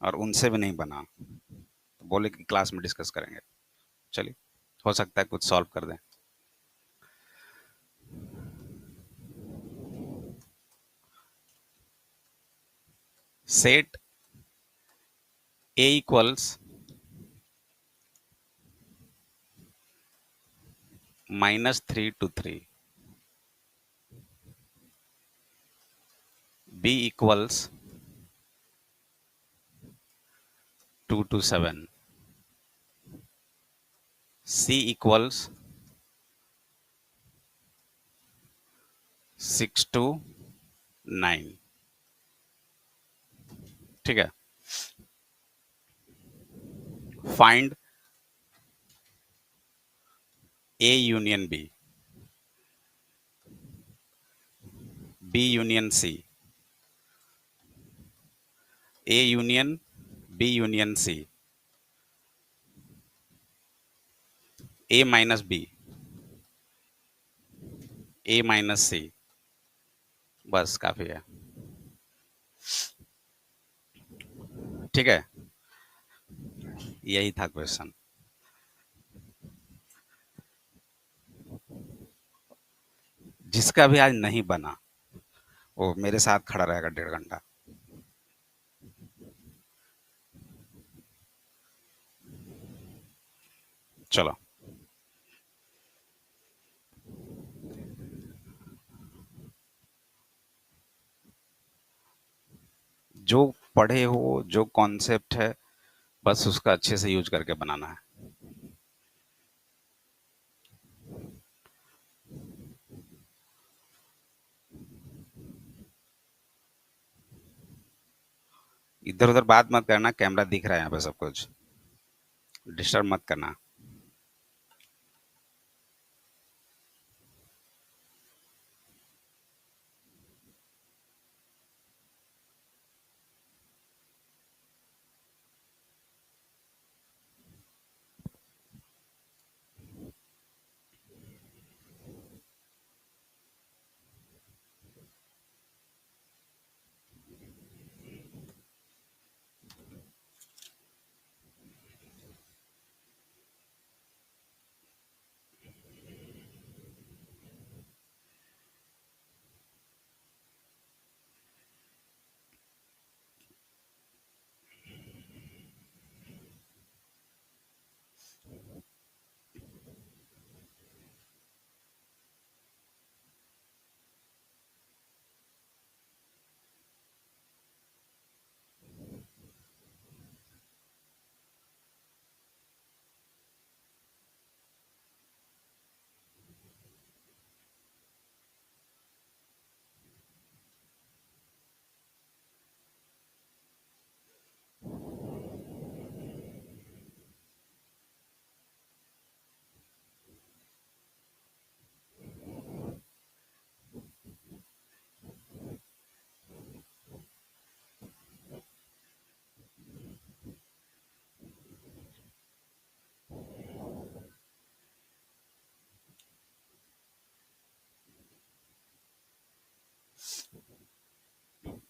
और उनसे भी नहीं बना, तो बोले कि क्लास में डिस्कस करेंगे। चलिए, हो सकता है कुछ सॉल्व कर दें। Set A equals -3 to 3, B equals 2 to 7, C equals 6 to 9। ठीक है। Find A union B, B union C, A union B union C, A minus B, A minus C. बस काफी है। ठीक है, यही था क्वेश्चन। जिसका भी आज नहीं बना वो मेरे साथ खड़ा रहेगा 1.5 घंटा। चलो, जो पढ़े हो, जो कॉन्सेप्ट है, बस उसका अच्छे से यूज करके बनाना है। इधर उधर बात मत करना, कैमरा दिख रहा है यहाँ पे सब कुछ, डिस्टर्ब मत करना।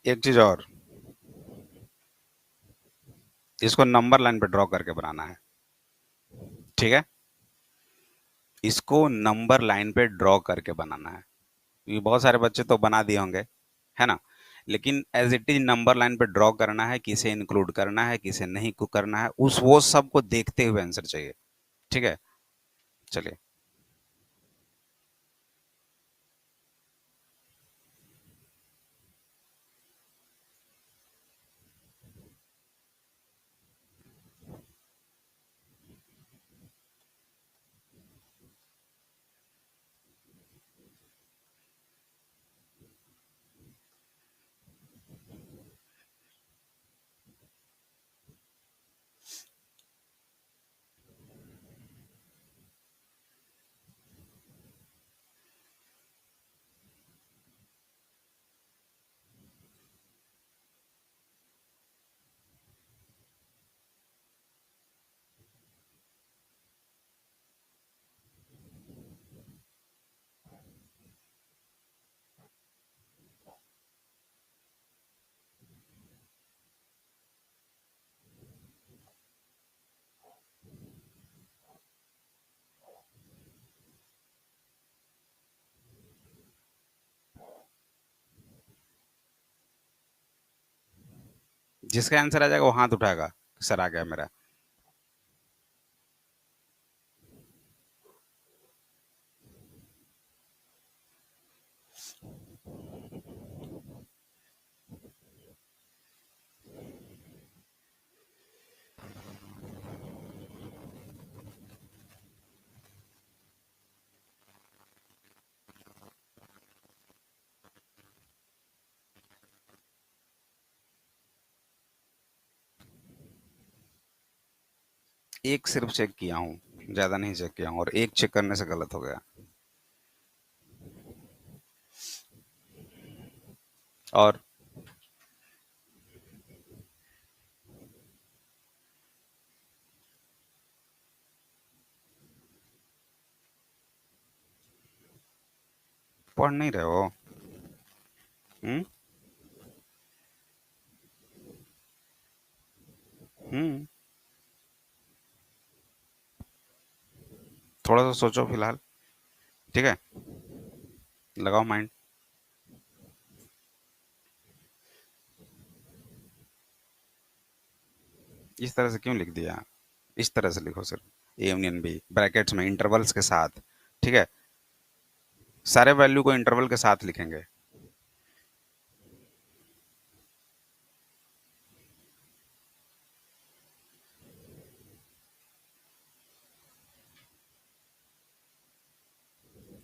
एक चीज और, इसको नंबर लाइन पे ड्रॉ करके बनाना है। ठीक है, इसको नंबर लाइन पे ड्रॉ करके बनाना है। ये बहुत सारे बच्चे तो बना दिए होंगे, है ना, लेकिन as it is number line पे ड्रॉ करना है, किसे इंक्लूड करना है, किसे नहीं को करना है, उस वो सब को देखते हुए आंसर चाहिए। ठीक है, चलिए। जिसका आंसर आ जाएगा वो हाथ उठाएगा, सर आ गया मेरा। एक सिर्फ चेक किया हूँ, ज्यादा नहीं चेक किया हूँ, और एक चेक करने से गलत हो गया। और पढ़ नहीं रहे हो? हम्म। हम्म। थोड़ा सा सोचो फिलहाल। ठीक है, लगाओ माइंड। इस तरह से क्यों लिख दिया? इस तरह से लिखो सिर्फ, ए यूनियन बी ब्रैकेट्स में इंटरवल्स के साथ। ठीक है, सारे वैल्यू को इंटरवल के साथ लिखेंगे।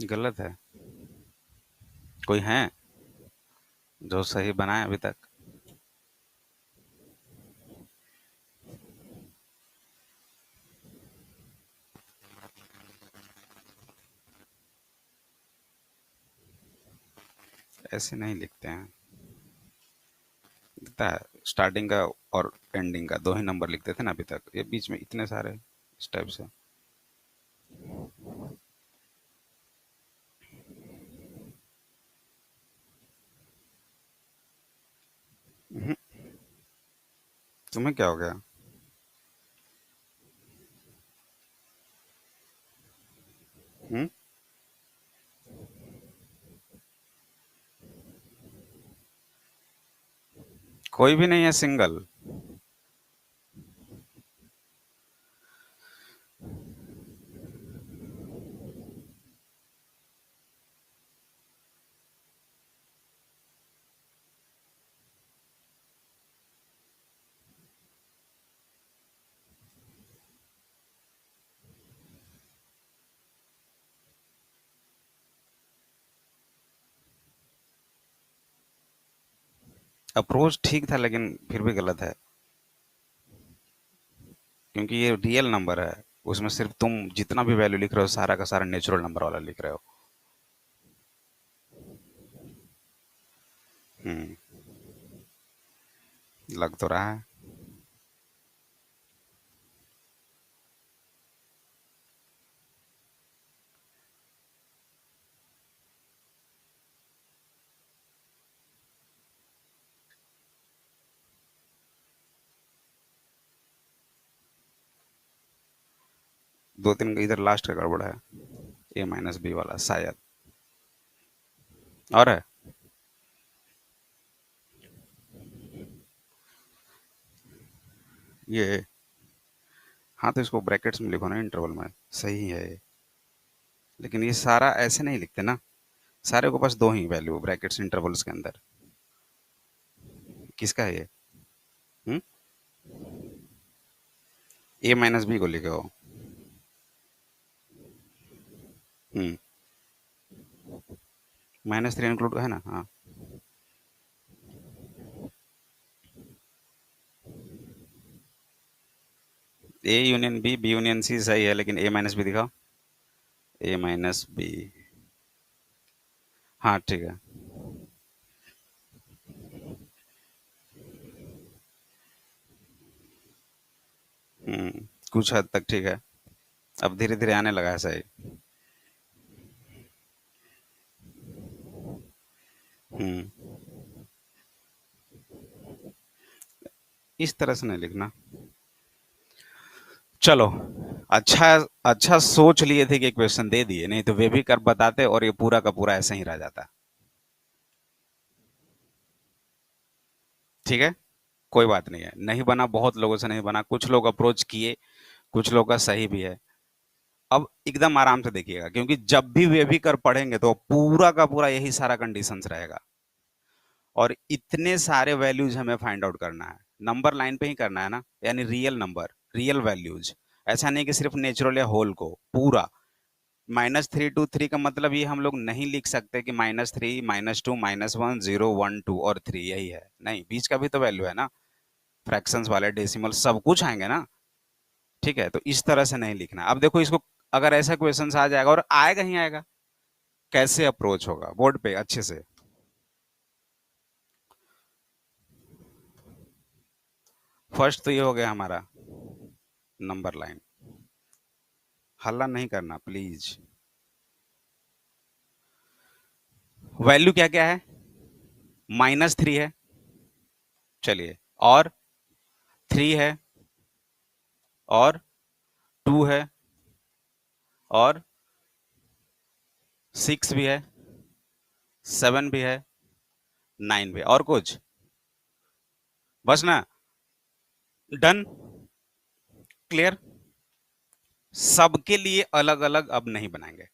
गलत है। कोई है जो सही बनाए अभी तक? ऐसे नहीं लिखते हैं। दिखता है, स्टार्टिंग का और एंडिंग का दो ही नंबर लिखते थे ना अभी तक, ये बीच में इतने सारे इस टाइप से। हम्म, तुम्हें क्या हो गया? हम्म। कोई भी नहीं है सिंगल। अप्रोच ठीक था लेकिन फिर भी गलत है, क्योंकि ये रियल नंबर है। उसमें सिर्फ तुम जितना भी वैल्यू लिख रहे हो सारा का सारा नेचुरल नंबर वाला लिख रहे हो। हम्म। लग तो रहा है। दो तीन का इधर लास्ट का गड़बड़ है, ए माइनस बी वाला शायद। और है ये। हाँ तो इसको ब्रैकेट्स में लिखो ना, इंटरवल में। सही है ये। लेकिन ये सारा ऐसे नहीं लिखते ना, सारे को बस दो ही वैल्यू ब्रैकेट्स इंटरवल्स के अंदर। किसका है ये? हम्म। ए माइनस बी को लिखे हो? हम्म। -3 इंक्लूड है ना, हाँ। A union B, B union C सही है, लेकिन ए माइनस बी दिखाओ। A minus B. हाँ ठीक है। कुछ हद तक ठीक है। अब धीरे धीरे आने लगा है सही। हम्म। इस तरह से नहीं लिखना। चलो, अच्छा। अच्छा सोच लिए थे कि क्वेश्चन दे दिए, नहीं तो वे भी कर बताते और ये पूरा का पूरा ऐसे ही रह जाता। ठीक है। कोई बात नहीं है, नहीं बना, बहुत लोगों से नहीं बना, कुछ लोग अप्रोच किए, कुछ लोग का सही भी है। अब एकदम आराम से देखिएगा, क्योंकि जब भी वे भी कर पढ़ेंगे तो पूरा का पूरा यही सारा कंडीशंस रहेगा, और इतने सारे वैल्यूज हमें फाइंड आउट करना है। नंबर लाइन पे ही करना है ना, यानी रियल नंबर, रियल वैल्यूज। ऐसा नहीं कि सिर्फ नेचुरल या होल को, पूरा। -3 to 3 का मतलब ये हम लोग नहीं लिख सकते कि -3, -2, -1, 0, 1, 2 और 3 यही है, नहीं, बीच का भी तो वैल्यू है ना, फ्रैक्शंस वाले, डेसिमल, सब कुछ आएंगे ना। ठीक है, तो इस तरह से नहीं लिखना। अब देखो इसको, अगर ऐसा क्वेश्चन आ जाएगा, और आएगा ही आएगा, कैसे अप्रोच होगा बोर्ड पे अच्छे से। फर्स्ट तो ये हो गया हमारा नंबर लाइन। हल्ला नहीं करना प्लीज। वैल्यू क्या क्या है? -3 है, चलिए, और 3 है, और 2 है, और 6 भी है, 7 भी है, 9 भी है, और कुछ? बस ना? Done, clear. सबके लिए अलग अलग अब नहीं बनाएंगे,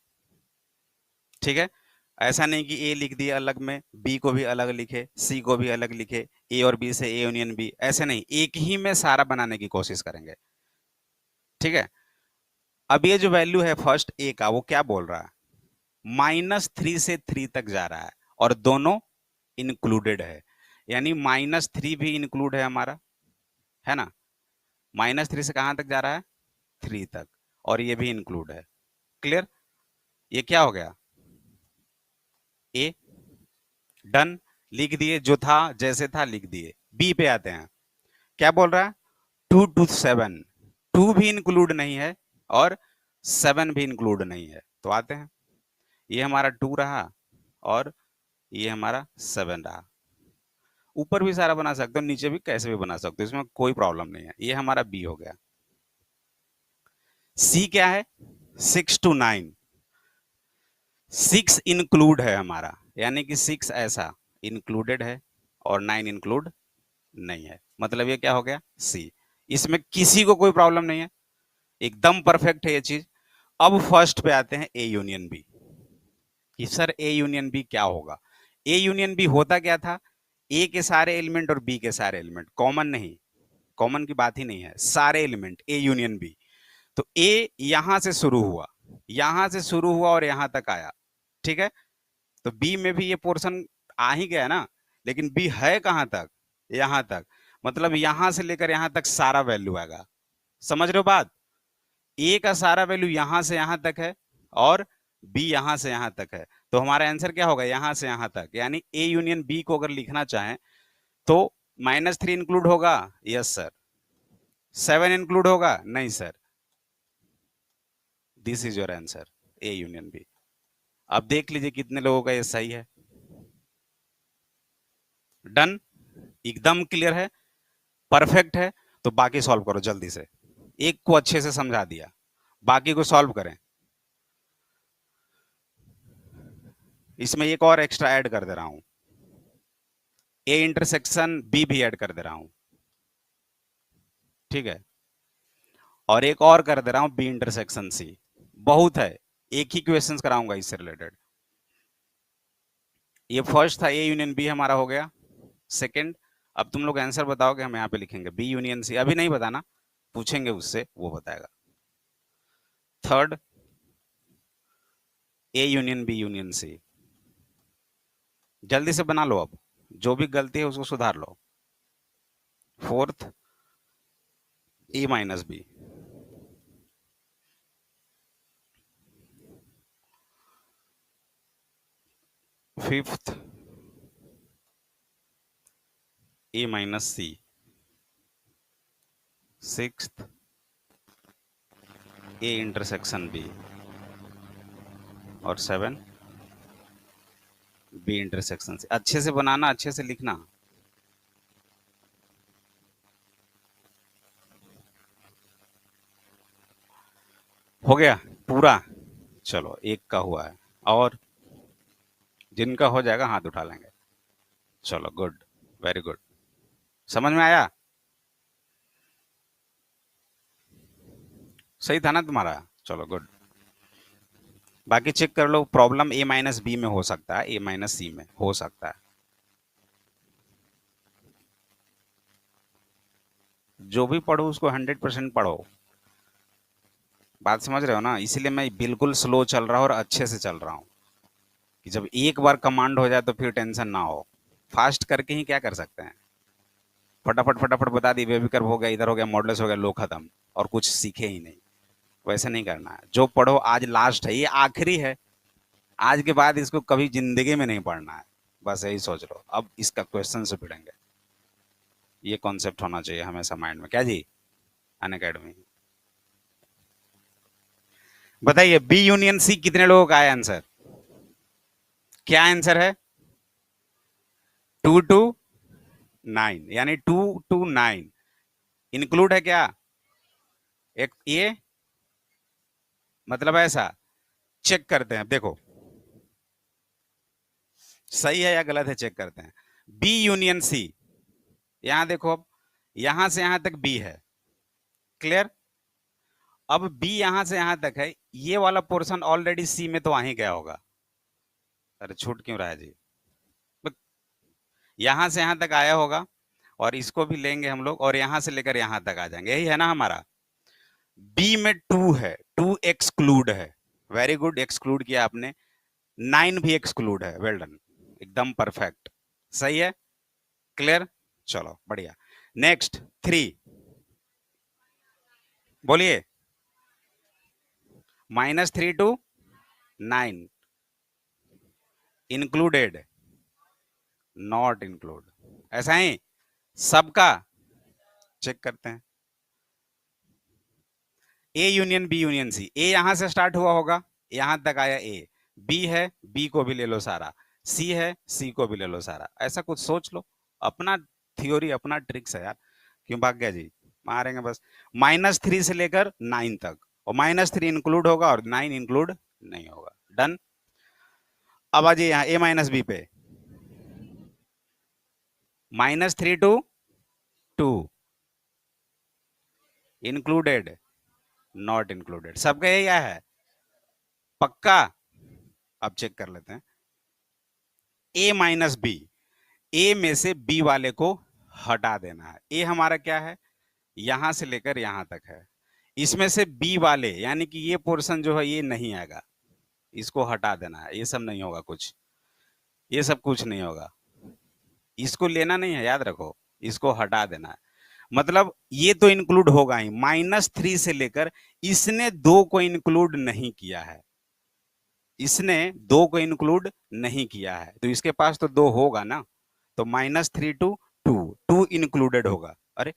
ठीक है? ऐसा नहीं कि ए लिख दिया अलग में, बी को भी अलग लिखे, सी को भी अलग लिखे, ए और बी से ए यूनियन बी, ऐसे नहीं, एक ही में सारा बनाने की कोशिश करेंगे, ठीक है? अब ये जो वैल्यू है फर्स्ट ए का, वो क्या बोल रहा है? -3 से 3 तक जा रहा है, और दोनों इंक्लूडेड है, यानी -3 भी इंक्लूड है हमारा, है ना? -3 से कहां तक जा रहा है? 3 तक, और ये भी इंक्लूड है, क्लियर? ये क्या हो गया? ए। डन, लिख दिए, जो था जैसे था लिख दिए। बी पे आते हैं, क्या बोल रहा है? 2 to 7, 2 भी इंक्लूड नहीं है, और 7 भी इंक्लूड नहीं है, तो आते हैं, ये हमारा 2 रहा, और ये हमारा 7 रहा। ऊपर भी सारा बना सकते हो, नीचे भी कैसे भी बना सकते हो, इसमें कोई प्रॉब्लम नहीं है। ये हमारा बी हो गया। सी क्या है? 6 to 9, 6 इंक्लूड है हमारा, यानी कि 6 ऐसा इंक्लूडेड है, और 9 इंक्लूड नहीं है, मतलब ये क्या हो गया? सी। इसमें किसी को कोई प्रॉब्लम नहीं है, एकदम परफेक्ट है ये चीज। अब फर्स्ट पे आते हैं, ए यूनियन बी, कि सर ए यूनियन बी क्या होगा? ए यूनियन बी होता क्या था? ए के सारे एलिमेंट और बी के सारे एलिमेंट, कॉमन नहीं, कॉमन की बात ही नहीं है, सारे एलिमेंट ए यूनियन बी। तो ए यहां से शुरू हुआ, यहां से शुरू हुआ और यहां तक आया, ठीक है? तो बी में भी ये पोर्शन आ ही गया ना, लेकिन बी है कहां तक? यहां तक, मतलब यहां से लेकर यहां तक सारा वैल्यू आएगा। समझ रहे हो बात? ए का सारा वैल्यू यहां से यहां तक है, और बी यहां से यहां तक है, तो हमारा आंसर क्या होगा? यहां से यहां तक, यानी ए यूनियन बी को अगर लिखना चाहें तो -3 इंक्लूड होगा? Yes sir. 7 इंक्लूड होगा? नहीं sir. This is your answer, A union B. अब देख लीजिए कितने लोगों का ये सही है। डन, एकदम क्लियर है, परफेक्ट है। तो बाकी सॉल्व करो जल्दी से, एक को अच्छे से समझा दिया, बाकी को सॉल्व करें। इसमें एक और एक्स्ट्रा ऐड कर दे रहा हूं, ए इंटरसेक्शन बी भी ऐड कर दे रहा हूं, ठीक है? और एक और कर दे रहा हूं, बी इंटरसेक्शन सी। बहुत है, एक ही क्वेश्चंस कराऊंगा इससे रिलेटेड। ये फर्स्ट था, ए यूनियन बी हमारा हो गया। सेकंड, अब तुम लोग आंसर बताओगे, हम यहाँ पे लिखेंगे बी यूनियन सी, अभी नहीं बताना, पूछेंगे उससे, वो बताएगा। Third, A union B union C. जल्दी से बना लो, अब जो भी गलती है उसको सुधार लो। Fourth, A minus B. Fifth, A minus C. Sixth, A intersection B. और 7, बी इंटरसेक्शन सी। अच्छे से बनाना, अच्छे से लिखना। हो गया पूरा? चलो, एक का हुआ है, और जिनका हो जाएगा हाथ उठा लेंगे। चलो, गुड, वेरी गुड। समझ में आया? सही था ना तुम्हारा? चलो गुड। बाकी चेक कर लो, प्रॉब्लम ए माइनस बी में हो सकता है, ए माइनस सी में हो सकता है। जो भी पढ़ो उसको 100% पढ़ो। बात समझ रहे हो ना? इसीलिए मैं बिल्कुल स्लो चल रहा हूँ और अच्छे से चल रहा हूँ, कि जब एक बार कमांड हो जाए तो फिर टेंशन ना हो। फास्ट करके ही क्या कर सकते हैं? फटाफट फटाफट बता दी, बेबी कर्व हो गया, इधर हो गया, मॉडल्स हो गया, लो खत्म, और कुछ सीखे ही नहीं। वैसे नहीं करना है। जो पढ़ो आज लास्ट है, ये आखिरी है। आज के बाद इसको कभी जिंदगी में नहीं पढ़ना है। बस यही सोच लो, अब इसका क्वेश्चन से भिड़ेंगे। ये कॉन्सेप्ट होना चाहिए हमेशा माइंड में। क्या जी? अनअकैडमी। बताइए, बी यूनियन सी कितने लोगों का है आंसर? क्या आंसर है? 2 to 9, यानी 2 to 9 इंक्लूड है क्या? एक ये मतलब ऐसा। चेक करते हैं, देखो सही है या गलत है, चेक करते हैं। बी यूनियन सी, यहां देखो, अब यहां से यहां तक बी है, क्लियर? अब बी यहां से यहां तक है, ये वाला पोर्शन ऑलरेडी सी में तो आ ही गया होगा। अरे छूट क्यों रहा है जी? यहां से यहां तक आया होगा, और इसको भी लेंगे हम लोग, और यहां से लेकर यहां तक आ जाएंगे, यही है ना हमारा? बी में 2 है, 2 एक्सक्लूड है। वेरी गुड, एक्सक्लूड किया आपने। 9 भी एक्सक्लूड है, वेल डन, एकदम परफेक्ट, सही है, क्लियर। चलो बढ़िया। नेक्स्ट 3, बोलिए। -3 to 9 इंक्लूडेड, नॉट इंक्लूड, ऐसा ही सबका। चेक करते हैं। A union B union C, A यहां से स्टार्ट हुआ होगा, यहां तक आया ए। बी है, बी को भी ले लो सारा। सी है, सी को भी ले लो सारा। ऐसा कुछ सोच लो, अपना थ्योरी, अपना ट्रिक्स है यार। क्यों भाग गया जी? मारेंगे बस। -3 से लेकर 9 तक, और -3 इंक्लूड होगा और 9 इंक्लूड नहीं होगा। डन। अब आ जाइए यहाँ ए माइनस बी पे। -3 to 2 इंक्लूडेड, नॉट इंक्लूडेड, सबका यही आया है, पक्का? अब चेक कर लेते हैं। ए माइनस बी, ए में से बी वाले को हटा देना है। ए हमारा क्या है? यहां से लेकर यहां तक है। इसमें से बी वाले, यानी कि ये पोर्शन जो है ये नहीं आएगा, इसको हटा देना है। ये सब नहीं होगा कुछ, ये सब कुछ नहीं होगा, इसको लेना नहीं है, याद रखो, इसको हटा देना है। मतलब ये तो इंक्लूड होगा ही, -3 से लेकर, इसने 2 को इंक्लूड नहीं किया है, इसने 2 को इंक्लूड नहीं किया है, तो इसके पास तो 2 होगा ना। तो -3 to 2, 2 इंक्लूडेड होगा। अरे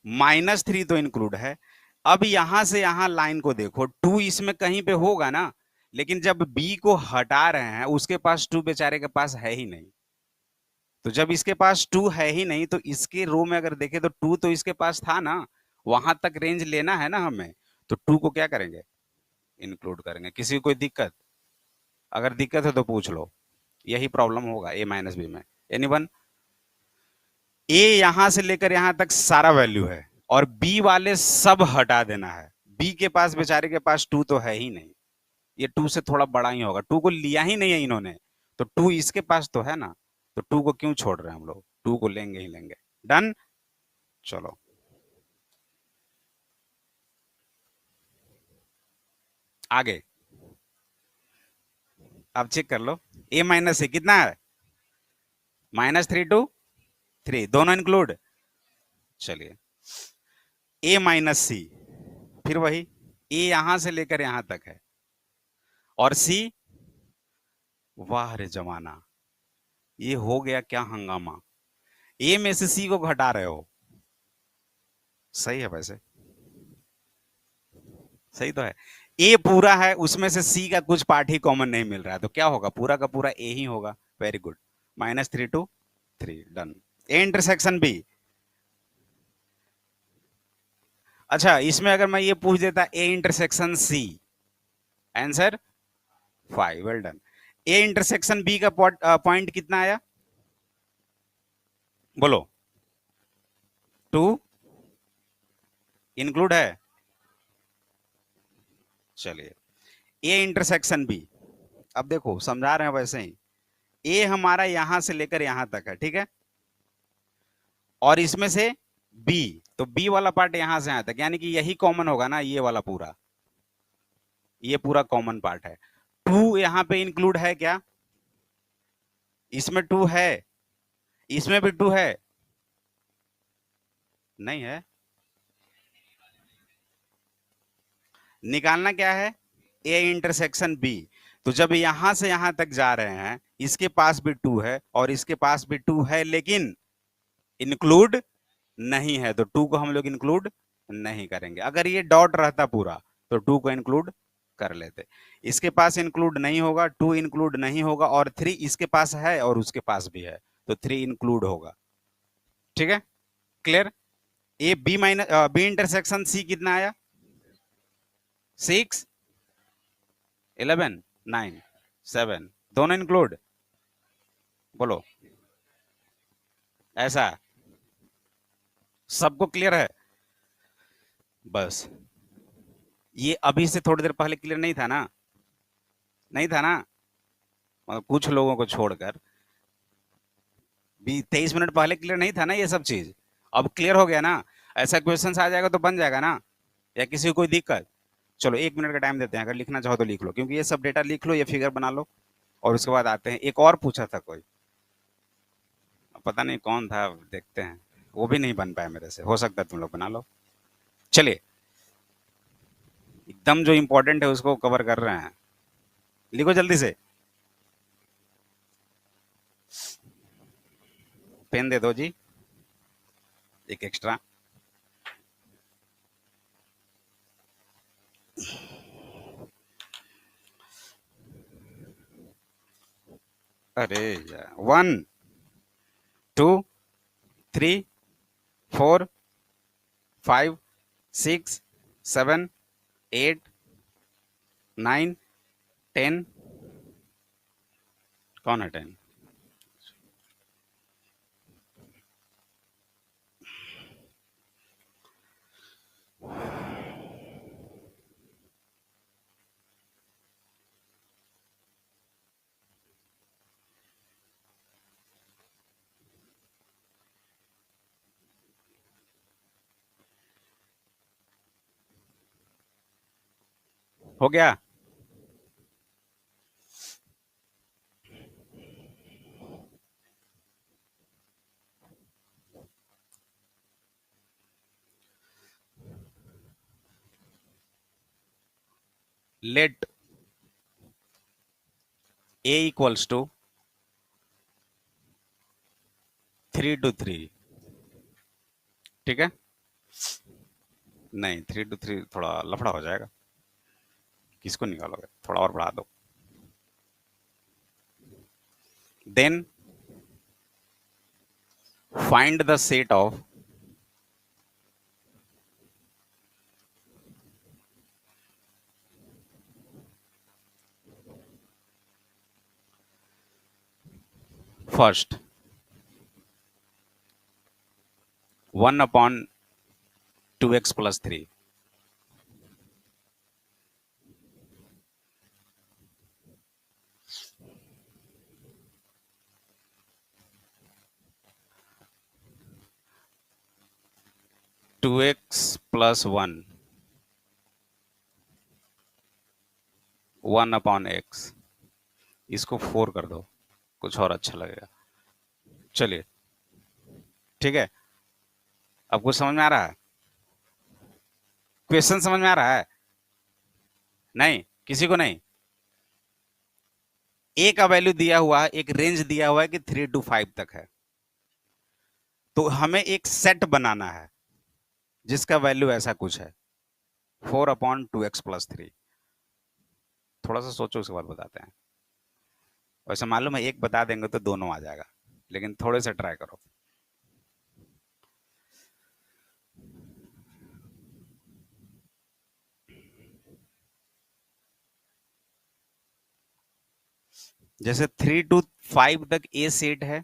-3 तो इंक्लूड है। अब यहां से यहां लाइन को देखो, 2 इसमें कहीं पे होगा ना, लेकिन जब बी को हटा रहे हैं उसके पास 2 बेचारे के पास है ही नहीं। तो जब इसके पास 2 है ही नहीं, तो इसके रो में अगर देखें तो 2 तो इसके पास था ना, वहां तक रेंज लेना है ना हमें, तो 2 को क्या करेंगे? इंक्लूड करेंगे। किसी को कोई दिक्कत? अगर दिक्कत है तो पूछ लो। यही प्रॉब्लम होगा ए माइनस बी में। एनीवन? ए यहां से लेकर यहां तक सारा वैल्यू है, और बी वाले सब हटा देना है। बी के पास, बेचारे के पास 2 तो है ही नहीं, ये 2 से थोड़ा बड़ा ही होगा, 2 को लिया ही नहीं है इन्होंने, तो 2 इसके पास तो है ना, तो 2 को क्यों छोड़ रहे हैं हम लोग? 2 को लेंगे ही लेंगे। डन। चलो आगे, अब चेक कर लो। ए माइनस से कितना है? -3 to 3 दोनों इंक्लूड। चलिए, ए माइनस सी, फिर वही, ए यहां से लेकर यहां तक है, और सी, वाह रे जमाना, ये हो गया क्या हंगामा? ए में से सी को घटा रहे हो। सही है वैसे, सही तो है। ए पूरा है, उसमें से सी का कुछ पार्ट ही कॉमन नहीं मिल रहा है, तो क्या होगा? पूरा का पूरा ए ही होगा। Very good, -3 to 3, done. A intersection B. अच्छा, इसमें अगर मैं ये पूछ देता A intersection C, answer 5, well done. A intersection B का पॉइंट कितना आया, बोलो। 2 इंक्लूड है, चलिए। ए इंटरसेक्शन बी, अब देखो समझा रहे हैं वैसे ही। ए हमारा यहां से लेकर यहां तक है, ठीक है, और इसमें से बी, तो बी वाला पार्ट यहां से यहां तक, यानी कि यही कॉमन होगा ना, ये वाला पूरा, ये पूरा कॉमन पार्ट है। 2 यहां पे इंक्लूड है क्या, इसमें 2 है, इसमें भी 2 है, नहीं है, निकालना क्या है, ए इंटरसेक्शन बी। तो जब यहां से यहां तक जा रहे हैं, इसके पास भी 2 है और इसके पास भी 2 है, लेकिन इंक्लूड नहीं है, तो 2 को हम लोग इंक्लूड नहीं करेंगे। अगर ये डॉट रहता पूरा तो 2 को इंक्लूड कर लेते। इसके पास इंक्लूड नहीं होगा, 2 इंक्लूड नहीं होगा, और 3 इसके पास है और उसके पास भी है, तो 3 इंक्लूड होगा। ठीक है, clear. A B minus B intersection C कितना आया, 6 11 9 7, दोनों इंक्लूड, बोलो, ऐसा सबको क्लियर है। बस ये अभी से थोड़ी देर पहले क्लियर नहीं था ना, नहीं था ना, मतलब कुछ लोगों को छोड़कर 23 मिनट पहले क्लियर नहीं था ना ये सब चीज, अब क्लियर हो गया ना। ऐसा क्वेश्चन आ जाएगा तो बन जाएगा ना, या किसी को कोई दिक्कत। चलो 1 मिनट का टाइम देते हैं, अगर लिखना चाहो तो लिख लो, क्योंकि ये सब डेटा लिख लो, ये फिगर बना लो, और उसके बाद आते हैं। एक और पूछा था कोई, पता नहीं कौन था, देखते हैं, वो भी नहीं बन पाया मेरे से, हो सकता है तुम लोग बना लो। चलिए, एकदम जो इंपॉर्टेंट है उसको कवर कर रहे हैं, लिखो जल्दी से, पेन दे दो जी, एक एक्स्ट्रा। अरे यार, 1 2 3 4 5 6 7 8 9 10, कौन है 10, हो गया। Let A equals to 3 to 3, ठीक है, नहीं 3 to 3 थोड़ा लफड़ा हो जाएगा, किसको निकालोगे, थोड़ा और बढ़ा दो। Then find the set of first 1/2x+3, 2x+1, 1/x, इसको 4 कर दो, कुछ और अच्छा लगेगा। चलिए, ठीक है, अब कुछ समझ में आ रहा है, क्वेश्चन समझ में आ रहा है, नहीं किसी को नहीं। ए का वैल्यू दिया हुआ है, एक रेंज दिया हुआ है कि 3 to 5 तक है, तो हमें एक सेट बनाना है जिसका वैल्यू ऐसा कुछ है, 4/2x+3। थोड़ा सा सोचो, उसके बाद बताते हैं। वैसे मालूम है एक बता देंगे तो दोनों आ जाएगा, लेकिन थोड़े से ट्राई करो। जैसे 3 to 5 तक ए सेट है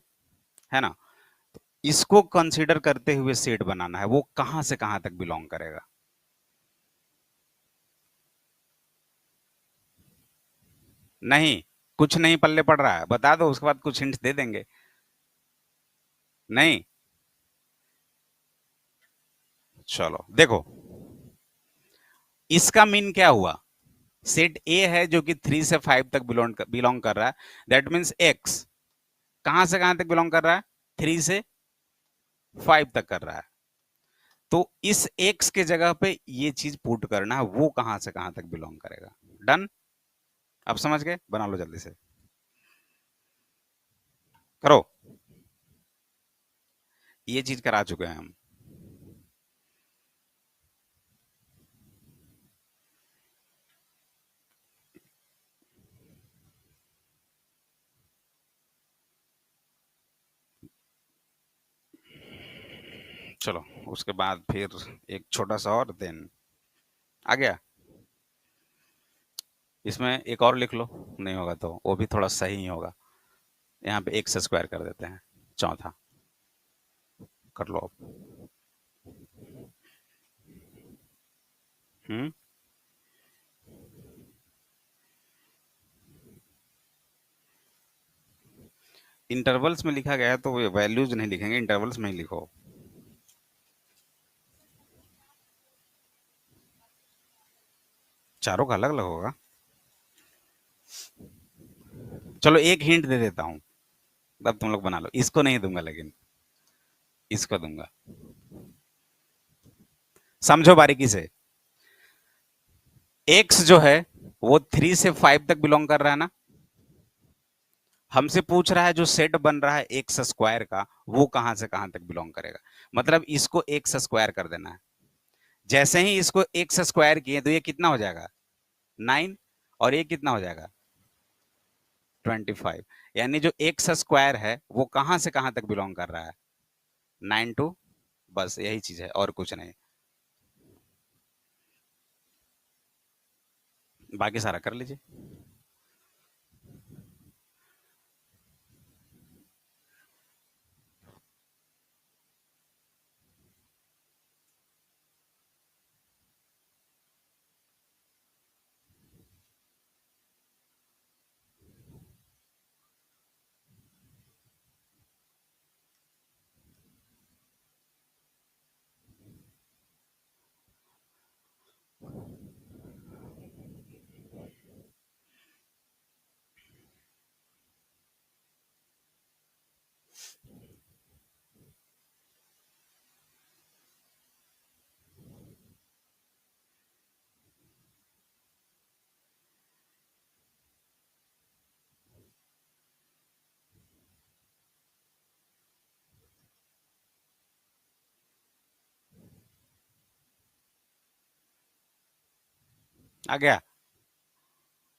ना? इसको कंसीडर करते हुए सेट बनाना है, वो कहां से कहां तक बिलोंग करेगा? नहीं, कुछ नहीं पल्ले पड़ रहा है, बता दो, उसके बाद कुछ हिंट्स दे देंगे। नहीं, चलो देखो, इसका मीन क्या हुआ? सेट ए है जो कि 3 से 5 तक बिलोंग कर रहा है। दैट मीन्स एक्स कहां से कहां तक बिलोंग कर रहा है? 3 से 5 तक कर रहा है। तो इस एक्स के जगह पे ये चीज पुट करना है, वो कहां से कहां तक बिलोंग करेगा। डन? अब समझ गए? बना लो जल्दी से, करो। ये चीज करा चुके हैं हम। चलो, उसके बाद फिर एक छोटा सा और देन आ गया। इसमें एक और लिख लो, नहीं होगा तो वो भी थोड़ा सही ही होगा। यहाँ पे एक्स स्क्वायर कर देते हैं, चौथा। कर लो अब। हम्म। इंटरवल्स में लिखा गया है तो वैल्यूज नहीं लिखेंगे, इंटरवल्स में ही लिखो। चारों का अलग अलग होगा। चलो एक हिंट दे देता हूँ, अब तुम लोग बना लो। इसको नहीं दूंगा लेकिन इसको दूंगा। समझो बारीकी से। एक्स जो है वो 3 से 5 तक बिलोंग कर रहा है ना? हमसे पूछ रहा है जो सेट बन रहा है एक्स स्क्वायर का, वो कहां से कहां तक बिलोंग करेगा। मतलब इसको एक्स स्क्वायर कर देना है। जैसे ही इसको एक्स स्क्वायर किए तो ये कितना हो जाएगा? 9। और ये कितना हो जाएगा? 25। यानी जो एक्स स्क्वायर है वो कहां से कहां तक बिलोंग कर रहा है? 9 to, बस यही चीज है और कुछ नहीं। बाकी सारा कर लीजिए। आ गया?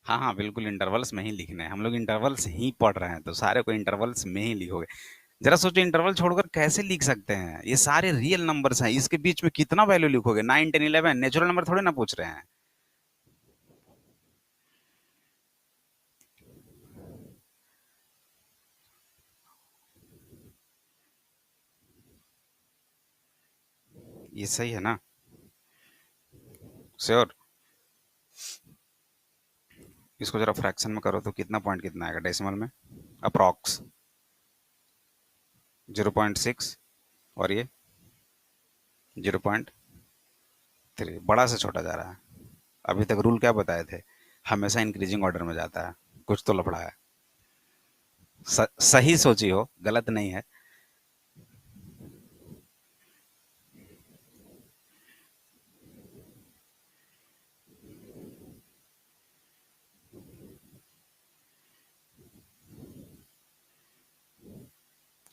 हाँ हाँ, बिल्कुल इंटरवल्स में ही लिखना है। हम लोग इंटरवल्स ही पढ़ रहे हैं तो सारे को इंटरवल्स में ही लिखोगे। जरा सोचो, इंटरवल छोड़कर कैसे लिख सकते हैं? ये सारे रियल नंबर्स हैं, इसके बीच में कितना वैल्यू लिखोगे? 9, 10, 11 नेचुरल नंबर थोड़े ना पूछ रहे हैं। ये सही है ना? श्योर? इसको जरा फ्रैक्शन में करो तो कितना पॉइंट कितना आएगा डेसिमल में? अप्रॉक्स 0.6। और ये 0.3, बड़ा से छोटा जा रहा है। अभी तक रूल क्या बताए थे? हमेशा इंक्रीजिंग ऑर्डर में जाता है। कुछ तो लफड़ा है। सही सोची हो, गलत नहीं है।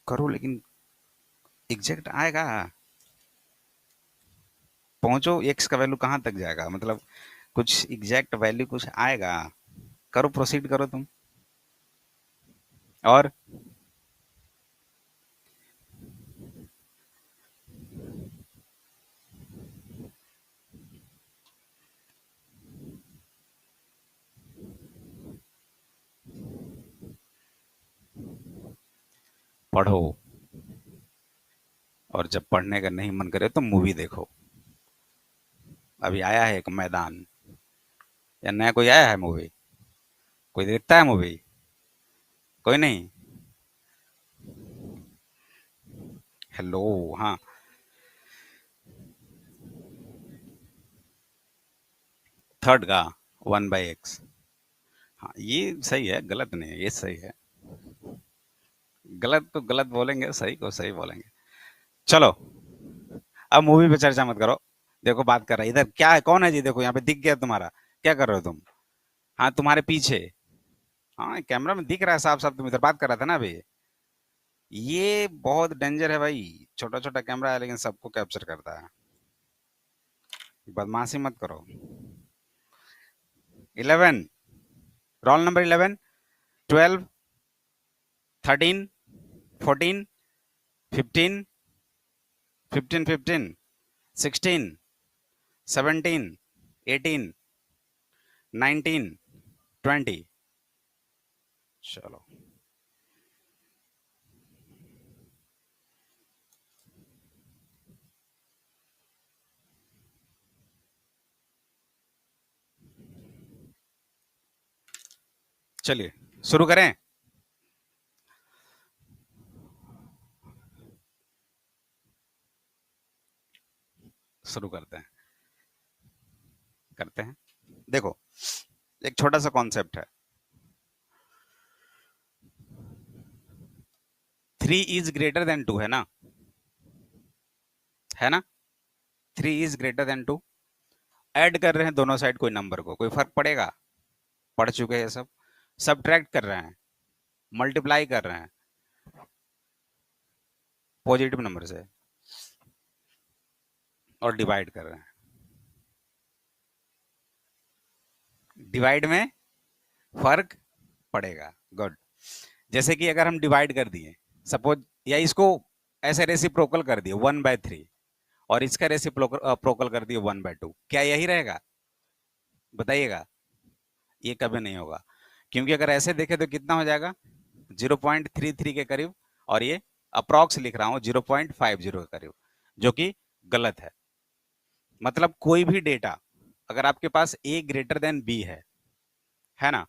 करो लेकिन एग्जैक्ट आएगा। पहुंचो, एक्स का वैल्यू कहाँ तक जाएगा, मतलब कुछ एग्जैक्ट वैल्यू कुछ आएगा। करो, प्रोसीड करो तुम। और पढ़ो, और जब पढ़ने का नहीं मन करे तो मूवी देखो। अभी आया है एक मैदान, या नया कोई आया है मूवी? कोई देखता है मूवी? कोई नहीं? हेलो। हाँ, थर्ड का 1/x। हाँ, ये सही है, गलत नहीं है, ये सही है। गलत को गलत बोलेंगे, सही को सही बोलेंगे। चलो, अब मूवी पे चर्चा मत करो। देखो बात कर रहा है इधर, क्या है, कौन है जी? देखो यहाँ पे दिख गया तुम्हारा। क्या कर रहे हो तुम? हाँ, तुम्हारे पीछे। हाँ, कैमरा में दिख रहा है साफ साफ, तुम इधर बात कर रहा था ना अभी। ये बहुत डेंजर है भाई। छोटा छोटा कैमरा है लेकिन सबको कैप्चर करता है। बदमाशी मत करो। 11, रोल नंबर 11, 12, 13, 14, 15, 15, 15, 16, 17, 18, 19, 20। चलो, चलिए शुरू करें। शुरू करते हैं। देखो, एक छोटा सा कॉन्सेप्ट है। 3 इज ग्रेटर देन 2 है ना? है ना? 3 इज ग्रेटर देन 2। ऐड कर रहे हैं दोनों साइड कोई नंबर को, कोई फर्क पड़ेगा? पढ़ चुके हैं सब। सब्ट्रैक्ट कर रहे हैं, मल्टीप्लाई कर रहे हैं पॉजिटिव नंबर से, और डिवाइड कर रहे हैं। डिवाइड में फर्क पड़ेगा। गुड। जैसे कि अगर हम डिवाइड कर दिए, सपोज, या इसको ऐसे रेसिप्रोकल कर दिए 1/3, और इसका रेसिप्रोकल कर दिए 1/2, क्या यही रहेगा? बताइएगा। ये कभी नहीं होगा, क्योंकि अगर ऐसे देखें तो कितना हो जाएगा? 0.33 के करीब, और ये अप्रॉक्स लिख रहा हूं 0.50 के करीब, जो कि गलत है। मतलब कोई भी डेटा, अगर आपके पास ए ग्रेटर देन बी है ना,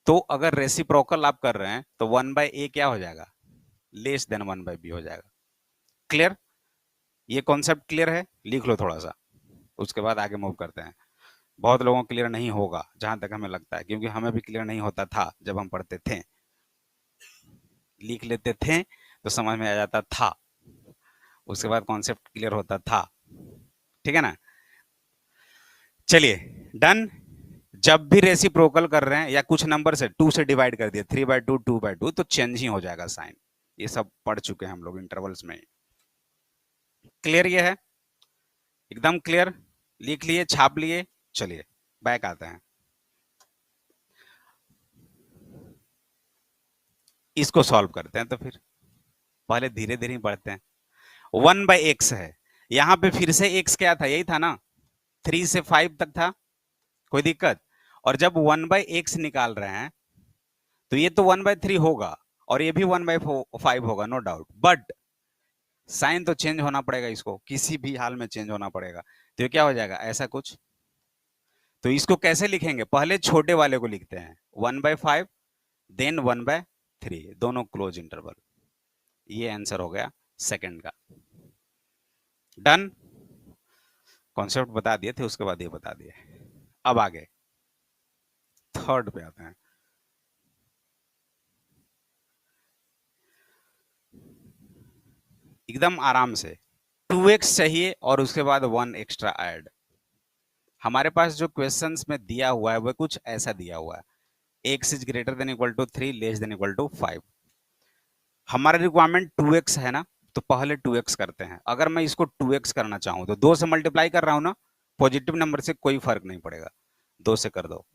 तो अगर रेसिप्रोकल आप कर रहे हैं तो 1/a क्या हो जाएगा? लेस देन 1/b हो जाएगा। क्लियर? ये कॉन्सेप्ट क्लियर है? लिख लो थोड़ा सा, उसके बाद आगे मूव करते हैं। बहुत लोगों को क्लियर नहीं होगा जहां तक हमें लगता है, क्योंकि हमें भी क्लियर नहीं होता था जब हम पढ़ते थे। लिख लेते थे तो समझ में आ जाता था, उसके बाद कॉन्सेप्ट क्लियर होता था। ठीक है ना? चलिए, डन। जब भी रेसिप्रोकल कर रहे हैं या कुछ नंबर से 2 से डिवाइड कर दिया, 3/2, 2/2, तो चेंज ही हो जाएगा साइन। ये सब पढ़ चुके हैं हम लोग इंटरवल्स में। क्लियर ये है? एकदम क्लियर? लिख लिए, छाप लिए? चलिए बैक आते हैं, इसको सॉल्व करते हैं। तो फिर पहले धीरे धीरे बढ़ते हैं। 1/x है, यहां पे फिर से x क्या था? यही था ना, 3 से 5 तक था। कोई दिक्कत? और जब 1/x निकाल रहे हैं तो ये तो 1/3 होगा, और ये भी 1/5 होगा, नो डाउट। बट साइन तो चेंज होना पड़ेगा, इसको किसी भी हाल में चेंज होना पड़ेगा। तो ये क्या हो जाएगा? ऐसा कुछ। तो इसको कैसे लिखेंगे? पहले छोटे वाले को लिखते हैं 1/5, देन 1/3, दोनों क्लोज इंटरवल। ये आंसर हो गया सेकंड का। डन। कॉन्सेप्ट बता दिए थे, उसके बाद ये बता दिए। अब आगे थर्ड पे आते हैं। एकदम आराम से 2x चाहिए और उसके बाद 1 एक्स्ट्रा ऐड। हमारे पास जो क्वेश्चंस में दिया हुआ है वो कुछ ऐसा दिया हुआ है, x is greater than equal to 3, less than equal to 5। हमारा रिक्वायरमेंट 2x है ना, तो पहले 2x करते हैं। अगर मैं इसको 2x करना चाहूं तो 2 से मल्टीप्लाई कर रहा हूं ना, पॉजिटिव नंबर से कोई फर्क नहीं पड़ेगा, 2 से कर दो।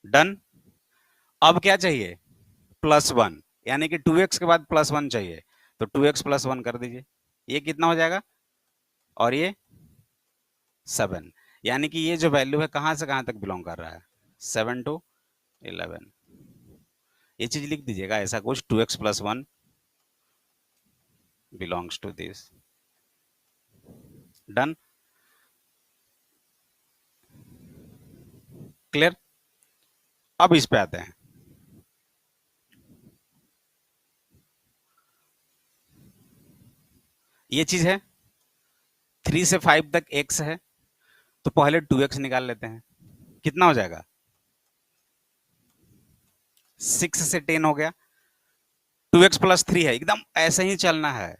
डन। अब क्या चाहिए? +1, यानी कि 2x के बाद +1 चाहिए, तो 2x + 1 कर दीजिए। ये कितना हो जाएगा? और ये 7, यानी कि ये जो वैल्यू है कहां से कहां तक बिलोंग कर रहा है? 7 to 11। ये चीज लिख दीजिएगा ऐसा कुछ, 2x + 1 belongs to this. Done. Clear. अब इस पे आते हैं। ये चीज है 3 से 5 तक x है, तो पहले 2x निकाल लेते हैं। कितना हो जाएगा? 6 से 10 हो गया, 2x प्लस 3 है, एकदम ऐसे ही चलना है।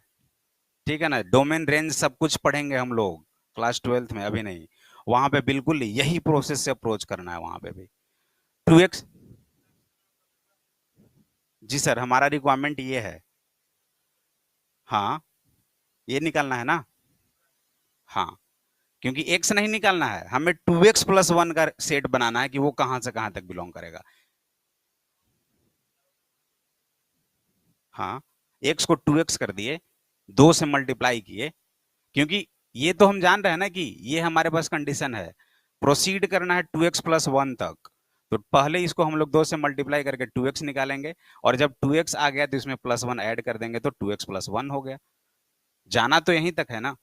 ठीक है ना, डोमेन रेंज सब कुछ पढ़ेंगे हम लोग क्लास 12th में, अभी नहीं। वहां पे बिल्कुल यही प्रोसेस से अप्रोच करना है वहां पे भी। 2x, जी सर, हमारा रिक्वायरमेंट ये है। हाँ, ये निकालना है ना। हाँ, क्योंकि x नहीं निकालना है हमें, 2x प्लस 1 का सेट बनाना है कि वो कहां से कहां तक बिलोंग करेगा। हाँ, x को 2x कर दिए, 2 से मल्टीप्लाई किए, क्योंकि ये तो हम जान रहे हैं ना कि ये हमारे पास कंडीशन है, प्रोसीड करना है 2x प्लस 1 तक। तो पहले इसको हम लोग 2 से मल्टीप्लाई करके 2x निकालेंगे, और जब 2x आ गया तो इसमें प्लस 1 ऐड कर देंगे, तो 2x प्लस 1 हो गया। जाना तो यहीं तक है ना।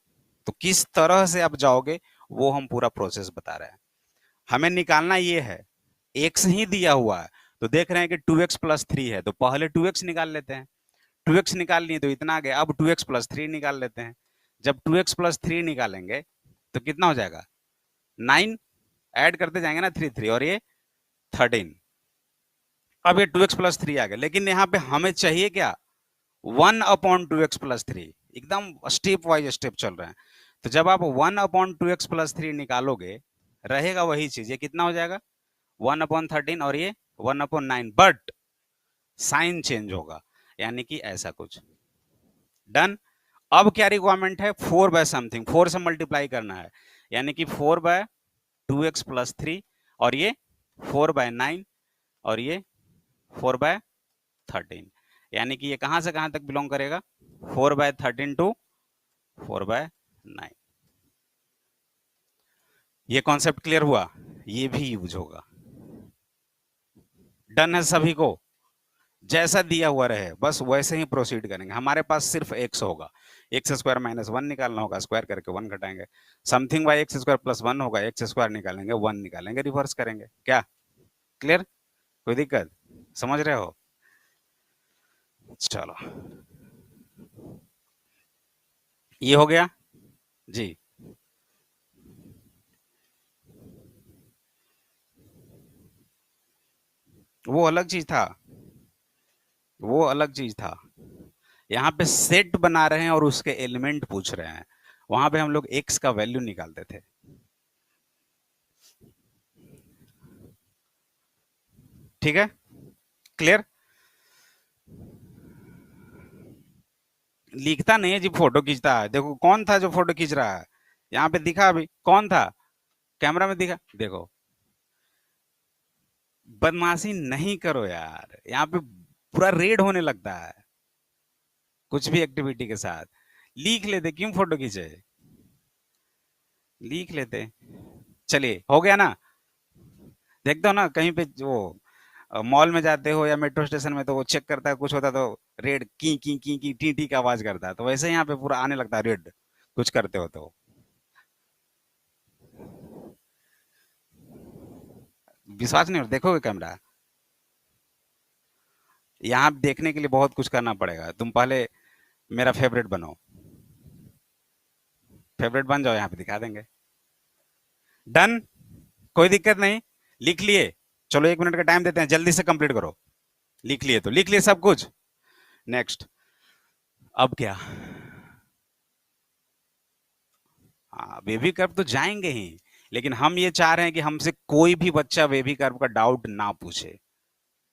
तो किस तरह से आप जाओगे वो हम पूरा प्रोसेस बता रहे हैं। हमें निकालना ये है, x ही दिया हुआ है, तो देख रहे हैं कि 2x प्लस 3 है, तो पहले 2x निकाल लेते हैं। 2x निकाल लिए तो इतना आ गया, अब 2x प्लस 3 निकाल लेते हैं। जब 2x प्लस 3 निकालेंगे तो कितना हो जाएगा? 9। ऐड करते जाएंगे ना, 3 3, और ये 13। अब ये 2x प्लस 3 आ गया, लेकिन यहाँ पे हमें चाहिए क्या? 1/2x plus 3। एकदम स्टेप वाइज स्टेप चल रहे हैं। तो जब आप 1/2x प्लस 3 निकालोगे, रहेगा वही चीज, ये कितना हो जाएगा? 1/13, और ये 1/9, बट साइन चेंज होगा, यानी कि ऐसा कुछ। डन। अब क्या रिक्वायरमेंट है? 4/समथिंग, 4 से मल्टीप्लाई करना है, यानी कि 4/2x प्लस 3, और ये 4/9, और ये 4/13, यानी कि ये कहां से कहां तक बिलोंग करेगा? 4/13 टू 4/9। ये कॉन्सेप्ट क्लियर हुआ? ये भी यूज होगा। डन है सभी को? जैसा दिया हुआ रहे बस वैसे ही प्रोसीड करेंगे। हमारे पास सिर्फ एक्स होगा, एक्स स्क्वायर माइनस 1 निकालना होगा, स्क्वायर करके 1 घटाएंगे। Something by x square plus 1 होगा, एक्स स्क्वायर निकालेंगे, 1 निकालेंगे, रिवर्स करेंगे। क्या क्लियर? कोई दिक्कत? समझ रहे हो? चलो, ये हो गया जी। वो अलग चीज था, वो अलग चीज था। यहाँ पे सेट बना रहे हैं और उसके एलिमेंट पूछ रहे हैं। वहां पे हम लोग एक्स का वैल्यू निकालते थे। ठीक है, क्लियर? लिखता नहीं है जी, फोटो खींचता है। देखो कौन था जो फोटो खींच रहा है, यहाँ पे दिखा अभी कौन था, कैमरा में दिखा, देखो। बदमाशी नहीं करो यार, यहाँ पे पूरा रेड होने लगता है कुछ भी एक्टिविटी के साथ। लिख लेते, क्यों फोटो खींचे? लिख लेते। चलिए, हो गया ना? देखते हो ना कहीं पे वो मॉल में जाते हो या मेट्रो स्टेशन में, तो वो चेक करता है, कुछ होता है तो रेड की टी टी की आवाज करता है, तो वैसे यहाँ पे पूरा आने लगता है रेड, कुछ करते हो तो। विश्वास नहीं हो? देखोगे कैमरा? यहाँ देखने के लिए बहुत कुछ करना पड़ेगा। तुम पहले मेरा फेवरेट बनो, फेवरेट बन जाओ, यहाँ पे दिखा देंगे। डन, कोई दिक्कत नहीं। लिख लिए? चलो 1 मिनट का टाइम देते हैं, जल्दी से कंप्लीट करो। लिख लिए तो लिख लिए सब कुछ। नेक्स्ट, अब क्या? हाँ, बेबी कर्व तो जाएंगे ही, लेकिन हम ये चाह रहे हैं कि हमसे कोई भी बच्चा बेबी कर्व का डाउट ना पूछे।